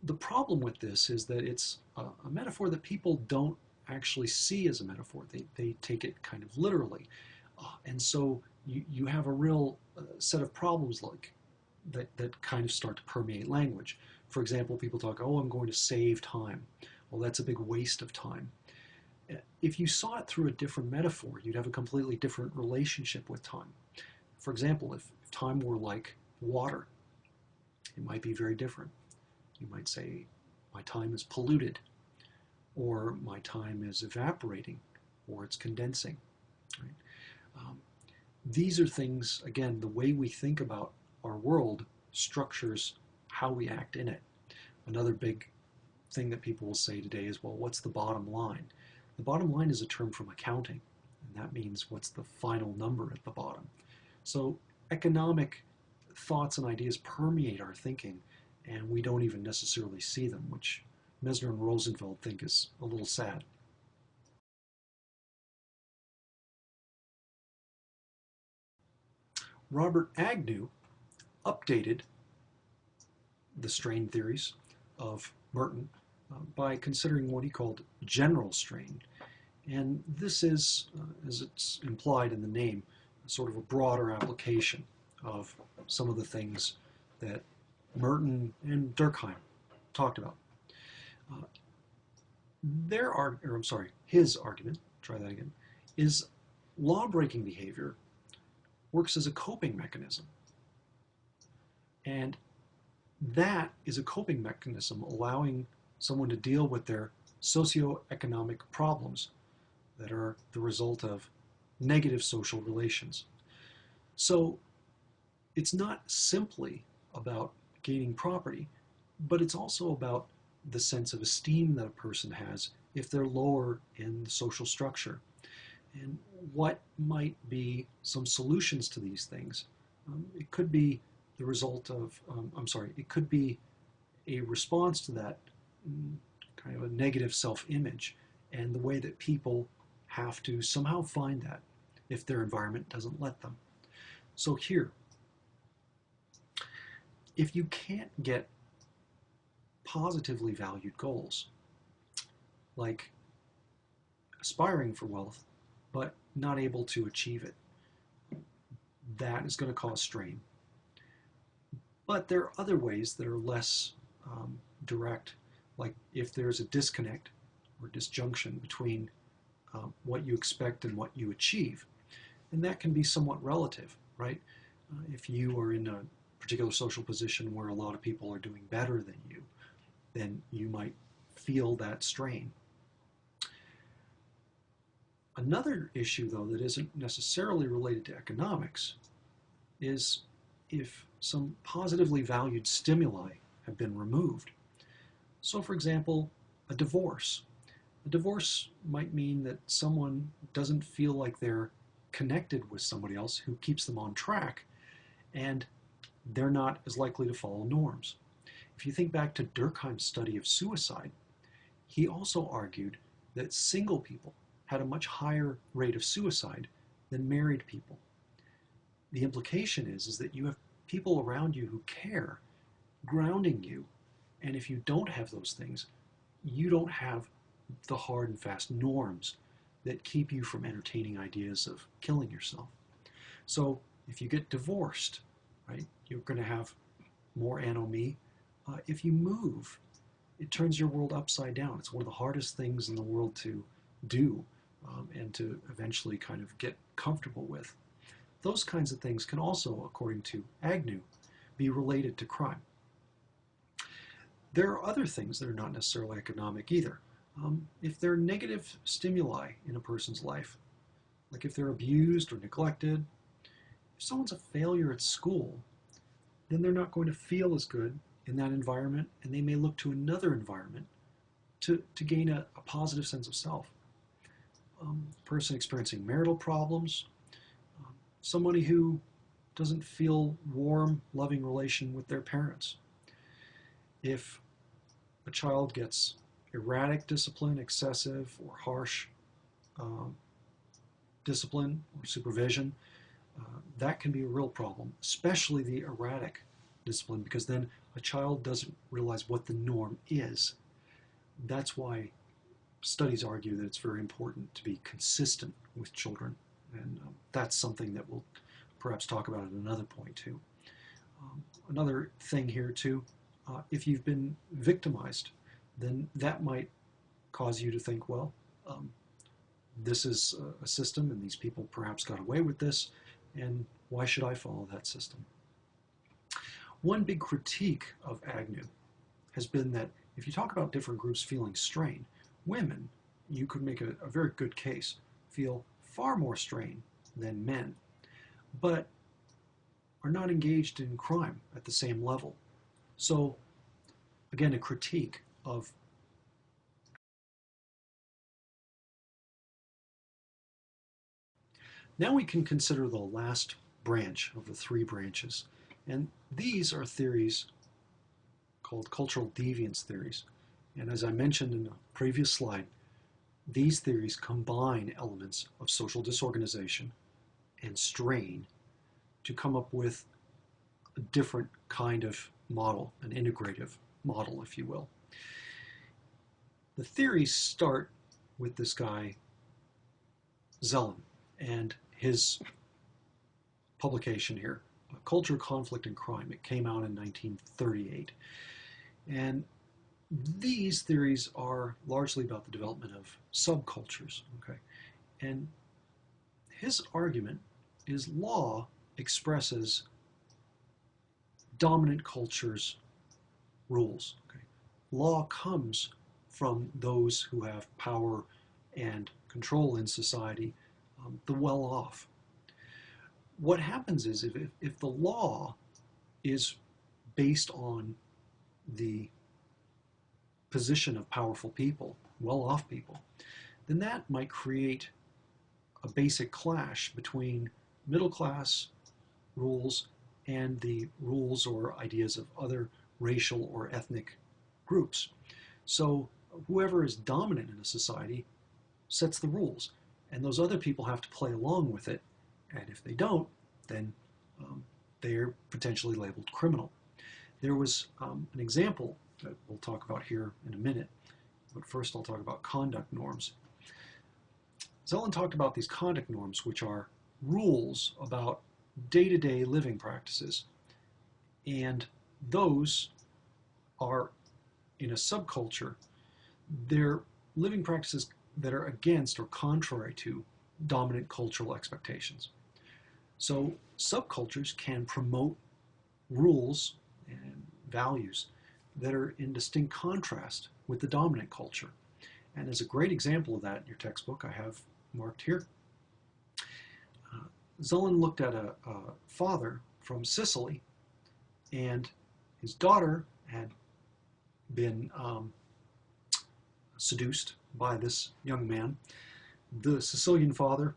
The problem with this is that it's a metaphor that people don't actually see as a metaphor. They take it kind of literally. And so you have a real set of problems like that kind of start to permeate language. For example, people talk, oh, I'm going to save time. Well, that's a big waste of time. If you saw it through a different metaphor, you'd have a completely different relationship with time. For example, if time were like water, it might be very different. You might say, my time is polluted, or my time is evaporating, or it's condensing. Right? These are things, again, the way we think about our world structures how we act in it. Another big thing that people will say today is, well, what's the bottom line? The bottom line is a term from accounting, and that means what's the final number at the bottom. So economic thoughts and ideas permeate our thinking, and we don't even necessarily see them, which Mesner and Rosenfeld think is a little sad. Robert Agnew updated the strain theories of Merton by considering what he called general strain. And this is, as it's implied in the name, sort of a broader application of some of the things that Merton and Durkheim talked about. His argument, try that again, is law-breaking behavior works as a coping mechanism. And that is a coping mechanism allowing someone to deal with their socioeconomic problems that are the result of negative social relations. So it's not simply about gaining property, but it's also about the sense of esteem that a person has if they're lower in the social structure. And what might be some solutions to these things? It could be the result of, it could be a response to that kind of a negative self-image and the way that people have to somehow find that if their environment doesn't let them. So here, if you can't get positively valued goals, like aspiring for wealth, but not able to achieve it, that is going to cause strain. But there are other ways that are less direct, like if there's a disconnect or disjunction between what you expect and what you achieve. And that can be somewhat relative, right? If you are in a particular social position where a lot of people are doing better than you, then you might feel that strain. Another issue, though, that isn't necessarily related to economics is if some positively valued stimuli have been removed. So, for example, a divorce. A divorce might mean that someone doesn't feel like they're connected with somebody else who keeps them on track, and they're not as likely to follow norms. If you think back to Durkheim's study of suicide, he also argued that single people had a much higher rate of suicide than married people. The implication is that you have people around you who care, grounding you, and if you don't have those things, you don't have the hard and fast norms that keep you from entertaining ideas of killing yourself. So if you get divorced, right, you're going to have more anomie. If you move, it turns your world upside down. It's one of the hardest things in the world to do and to eventually kind of get comfortable with. Those kinds of things can also, according to Agnew, be related to crime. There are other things that are not necessarily economic either. If there are negative stimuli in a person's life, like if they're abused or neglected, if someone's a failure at school, then they're not going to feel as good in that environment, and they may look to another environment to gain a positive sense of self. Person experiencing marital problems, somebody who doesn't feel warm, loving relation with their parents. If a child gets erratic discipline, excessive or harsh discipline or supervision, that can be a real problem, especially the erratic discipline, because then a child doesn't realize what the norm is. That's why studies argue that it's very important to be consistent with children, and that's something that we'll perhaps talk about at another point too. Another thing here too, if you've been victimized, then that might cause you to think, well, this is a system and these people perhaps got away with this, and Why should I follow that system? One big critique of Agnew has been that if you talk about different groups feeling strain, women, you could make a very good case, feel far more strain than men, but are not engaged in crime at the same level. So, again, a critique of Now we can consider the last branch of the three branches. And these are theories called cultural deviance theories. And as I mentioned in the previous slide, these theories combine elements of social disorganization and strain to come up with a different kind of model, an integrative model, if you will. The theories start with this guy, Zelen, and his publication here, Culture, Conflict, and Crime. It came out in 1938. And these theories are largely about the development of subcultures, okay? And his argument is law expresses dominant cultures' rules, okay? Law comes from those who have power and control in society, the well-off. What happens is if the law is based on the position of powerful people, well-off people, then that might create a basic clash between middle-class rules and the rules or ideas of other racial or ethnic groups. So whoever is dominant in a society sets the rules, and those other people have to play along with it, and if they don't, then they're potentially labeled criminal. There was an example that we'll talk about here in a minute, but first I'll talk about conduct norms. Zelen talked about these conduct norms, which are rules about day-to-day living practices, and those are, in a subculture, they're living practices that are against or contrary to dominant cultural expectations. So subcultures can promote rules and values that are in distinct contrast with the dominant culture. And as a great example of that in your textbook, I have marked here. Zelen looked at a father from Sicily, and his daughter had been seduced by this young man. The Sicilian father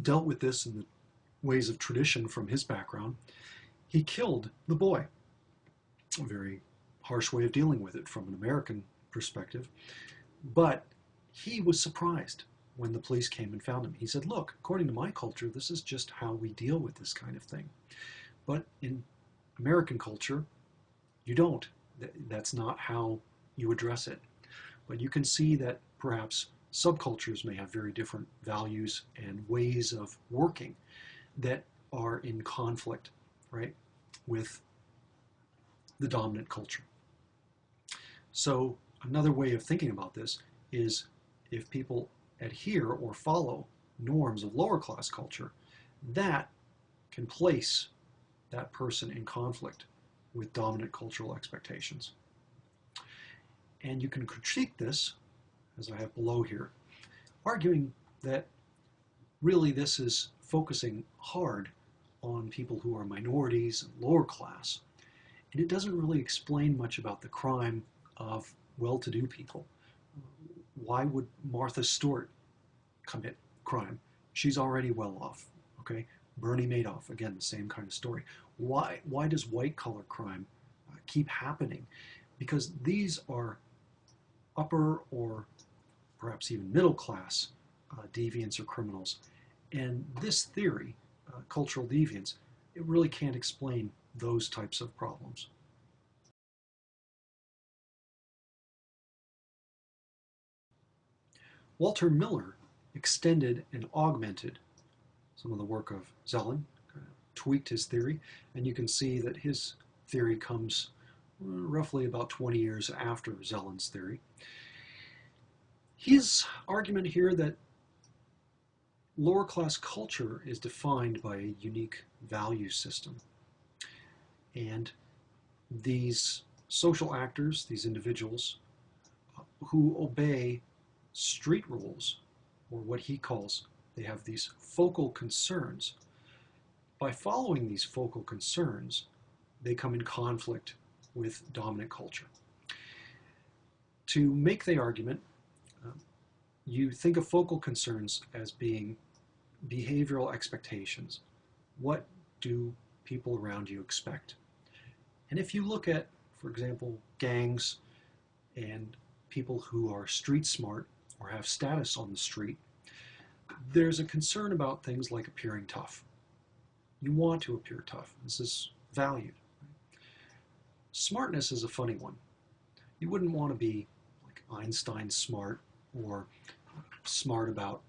dealt with this in the ways of tradition from his background. He killed the boy. A very harsh way of dealing with it from an American perspective. But he was surprised when the police came and found him. He said, look, according to my culture, this is just how we deal with this kind of thing. But in American culture, you don't. That's not how you address it. But you can see that perhaps subcultures may have very different values and ways of working that are in conflict, right, with the dominant culture. So another way of thinking about this is if people adhere or follow norms of lower class culture, that can place that person in conflict with dominant cultural expectations. And you can critique this, as I have below here, arguing that really this is focusing hard on people who are minorities and lower class, and it doesn't really explain much about the crime of well-to-do people. Why would Martha Stewart commit crime? She's already well off, okay? Bernie Madoff, again, the same kind of story. Why does white-collar crime keep happening? Because these are upper or perhaps even middle-class deviants or criminals. And this theory, cultural deviance, it really can't explain those types of problems. Walter Miller extended and augmented some of the work of Zelen, tweaked his theory, and you can see that his theory comes roughly about 20 years after Zelen's theory. His argument here that lower class culture is defined by a unique value system. And these social actors, these individuals who obey street rules, or what he calls, they have these focal concerns. By following these focal concerns, they come in conflict with dominant culture. To make the argument, you think of focal concerns as being behavioral expectations. What do people around you expect? And if you look at, for example, gangs and people who are street smart or have status on the street, there's a concern about things like appearing tough. You want to appear tough. This is valued. Smartness is a funny one. You wouldn't want to be like Einstein smart or smart about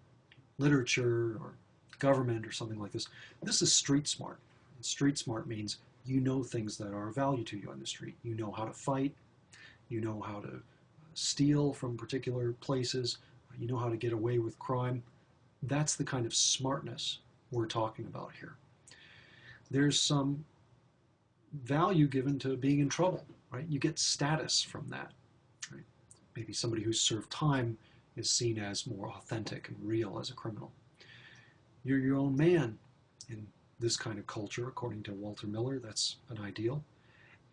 literature or government or something like this. This is street smart. And street smart means you know things that are of value to you on the street. You know how to fight. You know how to steal from particular places. You know how to get away with crime. That's the kind of smartness we're talking about here. There's some value given to being in trouble, right? You get status from that, right? Maybe somebody who's served time is seen as more authentic and real as a criminal. You're your own man in this kind of culture, according to Walter Miller. That's an ideal.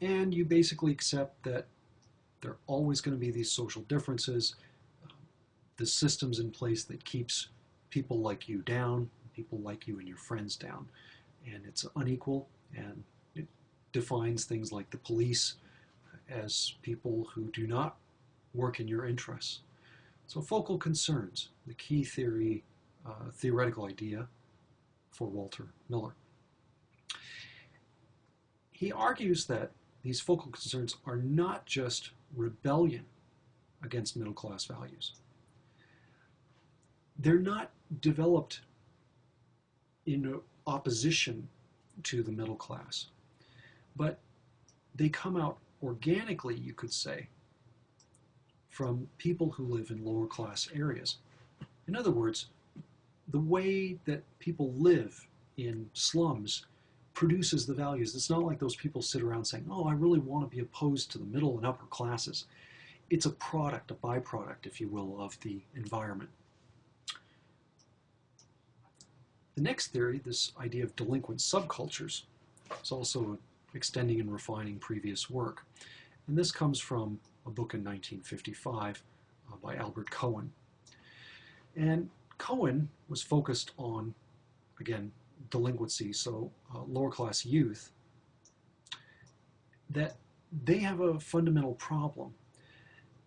And you basically accept that there are always going to be these social differences, the systems in place that keeps people like you down, people like you and your friends down. And it's unequal, and it defines things like the police as people who do not work in your interests. So focal concerns, the key theoretical idea for Walter Miller. He argues that these focal concerns are not just rebellion against middle class values. They're not developed in opposition to the middle class, but they come out organically, you could say, from people who live in lower class areas. In other words, the way that people live in slums produces the values. It's not like those people sit around saying, oh, I really want to be opposed to the middle and upper classes. It's a product, a byproduct, if you will, of the environment. The next theory, this idea of delinquent subcultures, is also extending and refining previous work. And this comes from a book in 1955 by Albert Cohen. And Cohen was focused on, again, delinquency, so lower class youth, that they have a fundamental problem.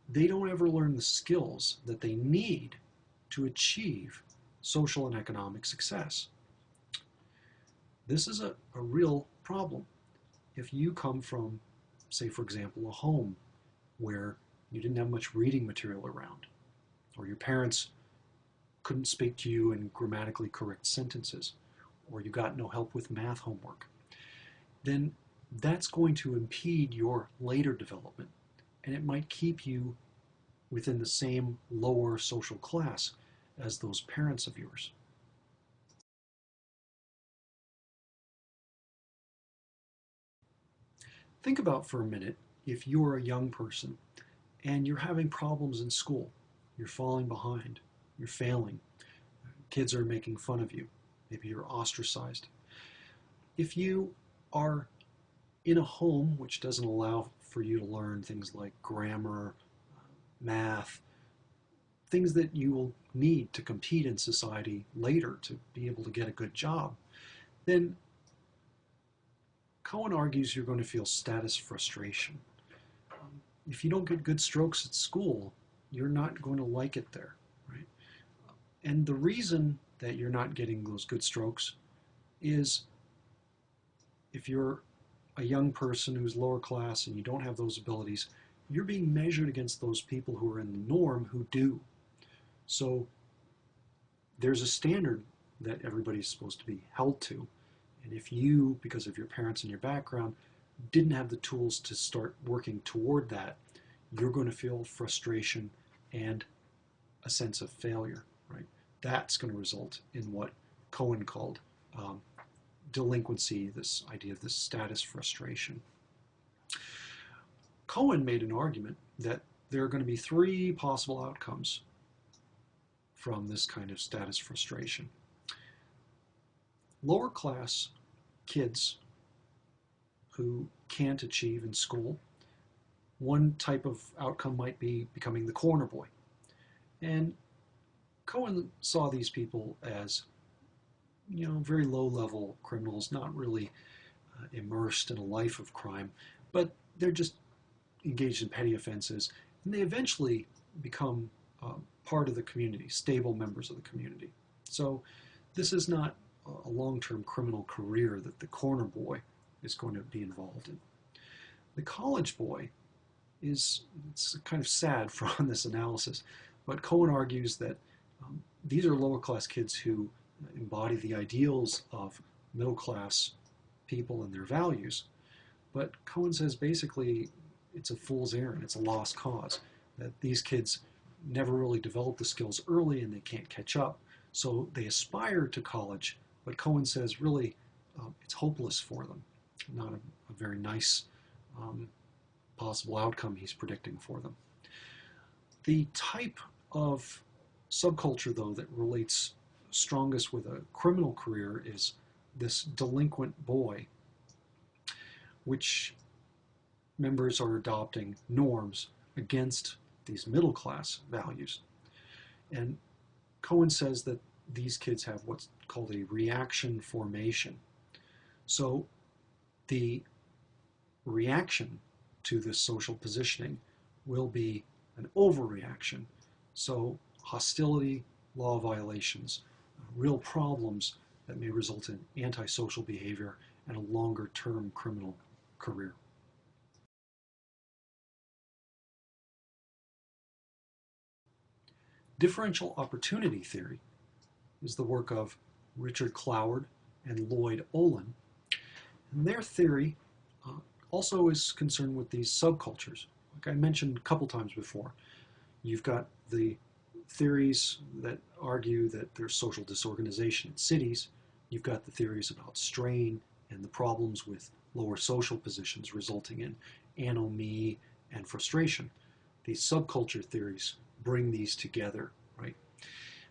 They don't ever learn the skills that they need to achieve social and economic success. This is a real problem. If you come from, say, for example, a home where you didn't have much reading material around, or your parents couldn't speak to you in grammatically correct sentences, or you got no help with math homework, then that's going to impede your later development, and it might keep you within the same lower social class as those parents of yours. Think about for a minute if you're a young person and you're having problems in school, you're falling behind, you're failing, kids are making fun of you, maybe you're ostracized. If you are in a home which doesn't allow for you to learn things like grammar, math, things that you will need to compete in society later to be able to get a good job, then Cohen argues you're going to feel status frustration. If you don't get good strokes at school, you're not going to like it there, right? And the reason that you're not getting those good strokes is if you're a young person who's lower class and you don't have those abilities, you're being measured against those people who are in the norm who do. So there's a standard that everybody's supposed to be held to. And if you, because of your parents and your background, didn't have the tools to start working toward that, you're going to feel frustration and a sense of failure, right? that's going to result in what Cohen called delinquency, this idea of this status frustration. Cohen made an argument that there are going to be three possible outcomes from this kind of status frustration. Lower class kids who can't achieve in school, one type of outcome might be becoming the corner boy. And Cohen saw these people as, very low-level criminals, not really immersed in a life of crime, but they're just engaged in petty offenses, and they eventually become part of the community, stable members of the community. So this is not a long-term criminal career that the corner boy is going to be involved in. The college boy it's kind of sad from this analysis, but Cohen argues that these are lower-class kids who embody the ideals of middle-class people and their values. But Cohen says basically it's a fool's errand, it's a lost cause, that these kids never really develop the skills early and they can't catch up. So they aspire to college, but Cohen says really it's hopeless for them, not a very nice possible outcome he's predicting for them. The type of subculture, though, that relates strongest with a criminal career is this delinquent boy, which members are adopting norms against these middle class values. And Cohen says that these kids have what's called a reaction formation. So the reaction to this social positioning will be an overreaction. So hostility, law violations, real problems that may result in antisocial behavior and a longer-term criminal career. Differential opportunity theory is the work of Richard Cloward and Lloyd Olin. And their theory also is concerned with these subcultures. Like I mentioned a couple times before, you've got the theories that argue that there's social disorganization in cities. You've got the theories about strain and the problems with lower social positions resulting in anomie and frustration. These subculture theories bring these together, right?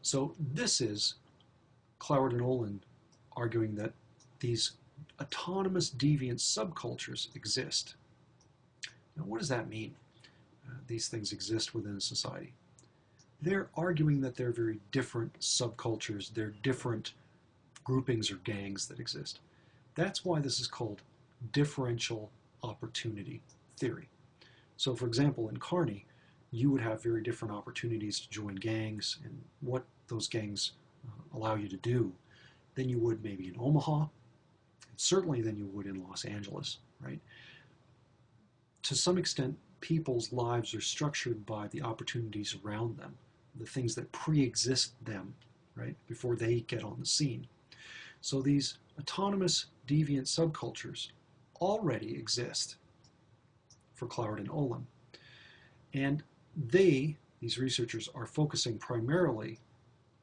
So this is Cloward and Olin arguing that these autonomous deviant subcultures exist. Now, what does that mean? These things exist within a society. They're arguing that they're very different subcultures, they're different groupings or gangs that exist. That's why this is called differential opportunity theory. So, for example, in Kearney, you would have very different opportunities to join gangs and what those gangs allow you to do than you would maybe in Omaha, and certainly than you would in Los Angeles, right? To some extent, people's lives are structured by the opportunities around them, the things that pre-exist them, right, before they get on the scene. So these autonomous deviant subcultures already exist for Cloward and Olin. And these researchers, are focusing primarily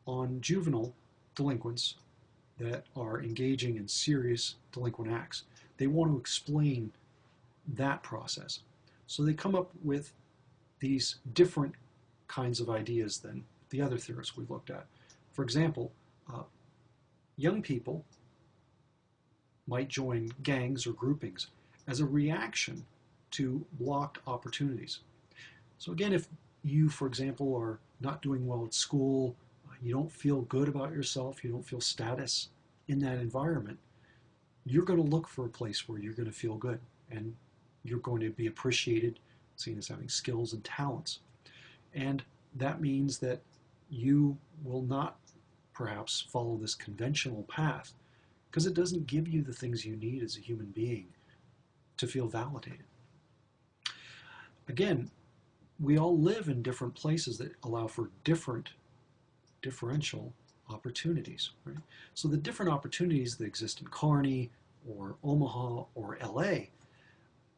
on juvenile delinquents that are engaging in serious delinquent acts. They want to explain that process. So they come up with these different kinds of ideas than the other theorists we've looked at. For example, young people might join gangs or groupings as a reaction to blocked opportunities. So again, if you, for example, are not doing well at school, you don't feel good about yourself, you don't feel status in that environment, you're going to look for a place where you're going to feel good and you're going to be appreciated, seen as having skills and talents. And that means that you will not perhaps follow this conventional path because it doesn't give you the things you need as a human being to feel validated. Again, we all live in different places that allow for differential opportunities, right? So the different opportunities that exist in Kearney or Omaha or LA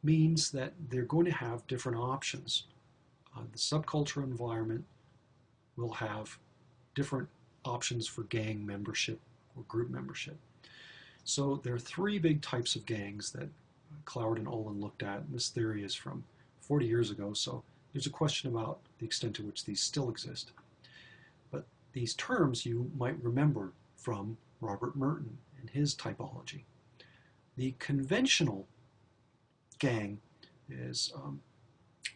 means that they're going to have different options. The subcultural environment will have different options for gang membership or group membership. So there are three big types of gangs that Cloward and Olin looked at, and this theory is from 40 years ago, so there's a question about the extent to which these still exist. But these terms you might remember from Robert Merton and his typology. The conventional gang is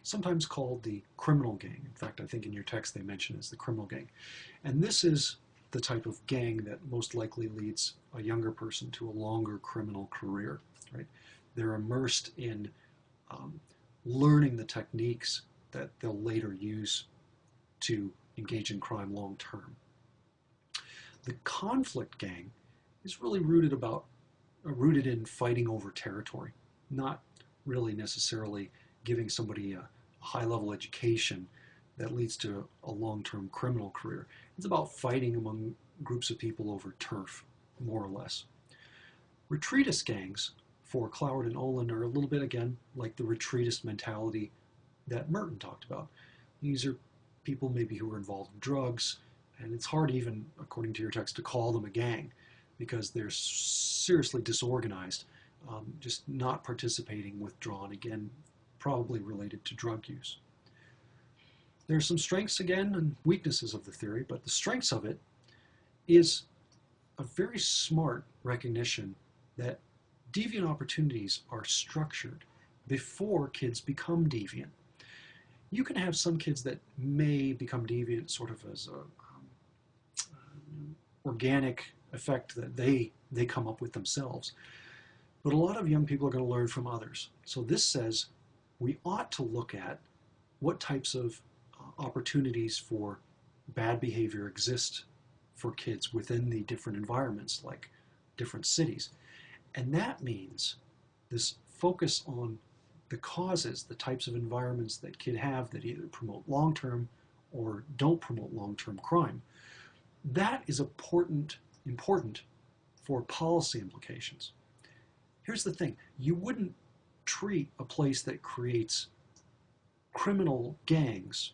sometimes called the criminal gang. In fact, I think in your text they mention it as the criminal gang. And this is the type of gang that most likely leads a younger person to a longer criminal career, right? They're immersed in learning the techniques that they'll later use to engage in crime long term. The conflict gang is really rooted in fighting over territory, not really necessarily giving somebody a high-level education that leads to a long-term criminal career. It's about fighting among groups of people over turf, more or less. Retreatist gangs for Cloward and Olin are a little bit, again, like the retreatist mentality that Merton talked about. These are people maybe who are involved in drugs, and it's hard even, according to your text, to call them a gang because they're seriously disorganized, just not participating, withdrawn, again, probably related to drug use. There are some strengths, again, and weaknesses of the theory, but the strengths of it is a very smart recognition that deviant opportunities are structured before kids become deviant. You can have some kids that may become deviant sort of as a organic effect that they come up with themselves. But a lot of young people are going to learn from others. So this says we ought to look at what types of opportunities for bad behavior exist for kids within the different environments, like different cities. And that means this focus on the causes, the types of environments that kids have that either promote long-term or don't promote long-term crime. That is important for policy implications. Here's the thing, you wouldn't treat a place that creates criminal gangs,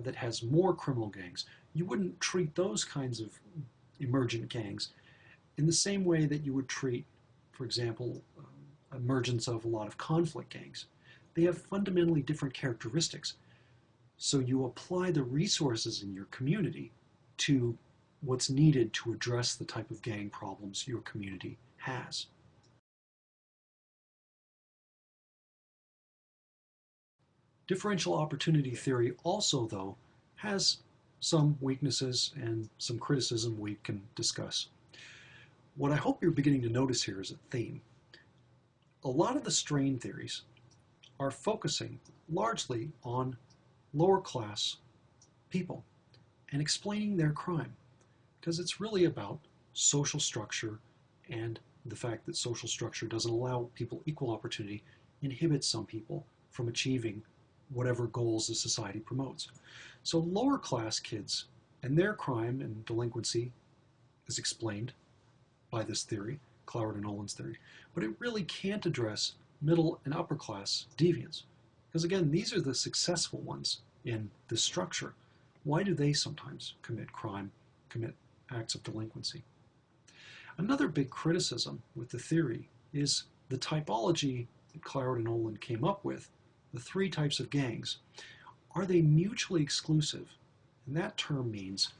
that has more criminal gangs, you wouldn't treat those kinds of emergent gangs in the same way that you would treat, for example, emergence of a lot of conflict gangs. They have fundamentally different characteristics. So you apply the resources in your community to what's needed to address the type of gang problems your community has. Differential opportunity theory also, though, has some weaknesses and some criticism we can discuss. What I hope you're beginning to notice here is a theme. A lot of the strain theories are focusing largely on lower class people and explaining their crime, because it's really about social structure, and the fact that social structure doesn't allow people equal opportunity inhibits some people from achieving whatever goals the society promotes. So lower class kids and their crime and delinquency is explained by this theory, Cloward and Olin's theory, but it really can't address middle and upper class deviants. Because again, these are the successful ones in this structure. Why do they sometimes commit crime, commit acts of delinquency? Another big criticism with the theory is the typology that Cloward and Olin came up with, the three types of gangs. Are they mutually exclusive? And that term means,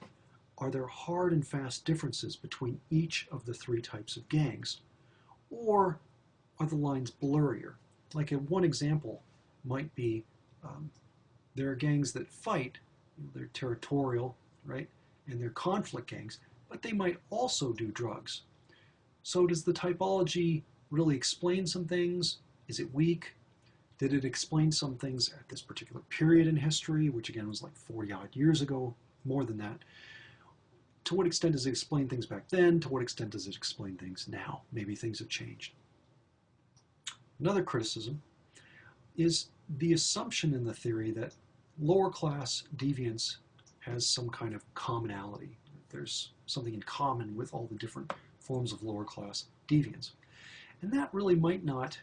are there hard and fast differences between each of the three types of gangs? Or are the lines blurrier? Like one example might be, there are gangs that fight, they're territorial, right? And they're conflict gangs, but they might also do drugs. So does the typology really explain some things? Is it weak? Did it explain some things at this particular period in history, which again was like 40-odd years ago, more than that? To what extent does it explain things back then? To what extent does it explain things now? Maybe things have changed. Another criticism is the assumption in the theory that lower class deviance has some kind of commonality. There's something in common with all the different forms of lower class deviance. And that really might not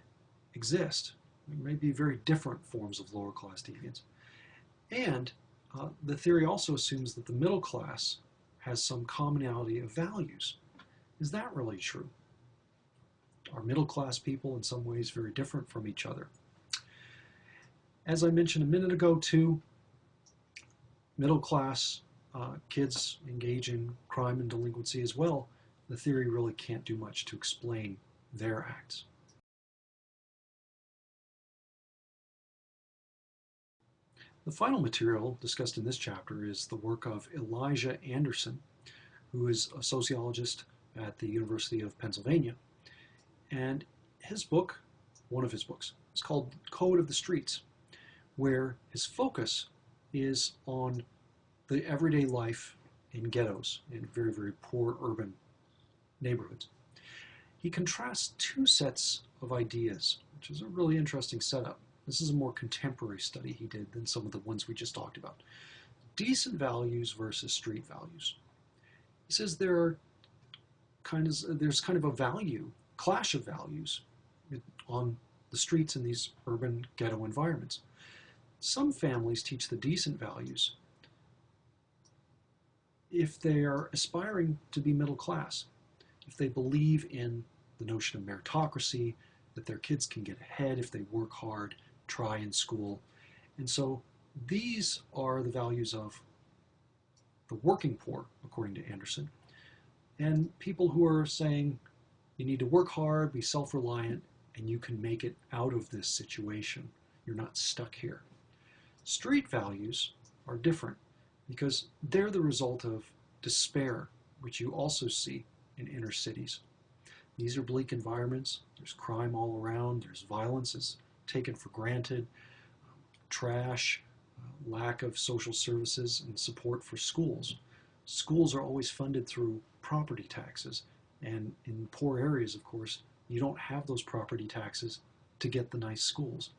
exist. There may be very different forms of lower class deviance. And the theory also assumes that the middle class has some commonality of values. Is that really true? Are middle class people in some ways very different from each other? As I mentioned a minute ago too, middle class kids engage in crime and delinquency as well. The theory really can't do much to explain their acts. The final material discussed in this chapter is the work of Elijah Anderson, who is a sociologist at the University of Pennsylvania. And his book, one of his books, is called Code of the Streets, where his focus is on the everyday life in ghettos, in very, very poor urban neighborhoods. He contrasts two sets of ideas, which is a really interesting setup. This is a more contemporary study he did than some of the ones we just talked about. Decent values versus street values. He says there's kind of a value, clash of values on the streets in these urban ghetto environments. Some families teach the decent values if they are aspiring to be middle class, if they believe in the notion of meritocracy, that their kids can get ahead if they work hard, try in school. And so these are the values of the working poor, according to Anderson, and people who are saying you need to work hard, be self-reliant, and you can make it out of this situation. You're not stuck here. Street values are different because they're the result of despair, which you also see in inner cities. These are bleak environments. There's crime all around. There's violence is taken for granted, trash, lack of social services and support for schools. Schools are always funded through property taxes. And in poor areas, of course, you don't have those property taxes to get the nice schools.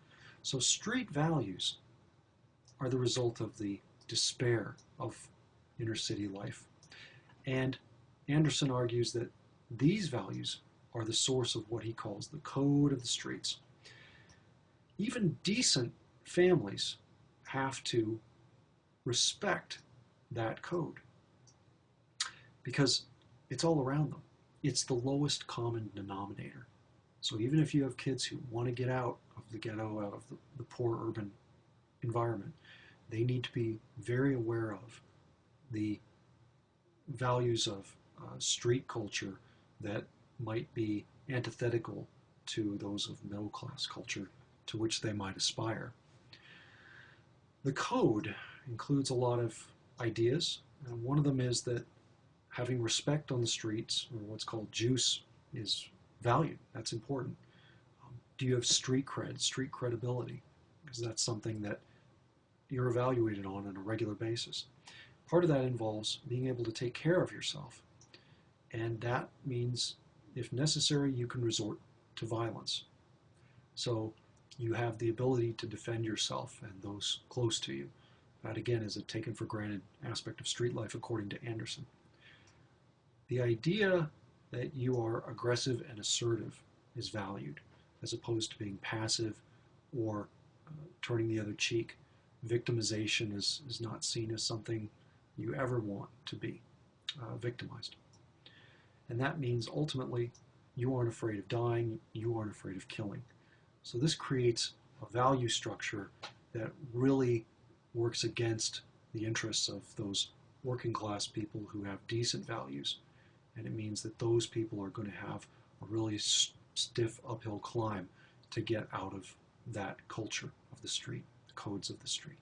So street values are the result of the despair of inner city life. And Anderson argues that these values are the source of what he calls the code of the streets. Even decent families have to respect that code because it's all around them. It's the lowest common denominator. So even if you have kids who want to get out of the ghetto, out of the poor urban environment, they need to be very aware of the values of street culture that might be antithetical to those of middle class culture to which they might aspire. The code includes a lot of ideas, and one of them is that having respect on the streets, or what's called juice, is valued. That's important. Do you have street cred, street credibility? Because that's something that you're evaluated on a regular basis. Part of that involves being able to take care of yourself. And that means, if necessary, you can resort to violence. So you have the ability to defend yourself and those close to you. That, again, is a taken for granted aspect of street life, according to Anderson. The idea that you are aggressive and assertive is valued, as opposed to being passive or turning the other cheek. Victimization is not seen as something you ever want to be victimized. And that means ultimately you aren't afraid of dying, you aren't afraid of killing. So this creates a value structure that really works against the interests of those working class people who have decent values. And it means that those people are going to have a really stiff uphill climb to get out of that culture of the street, the codes of the street.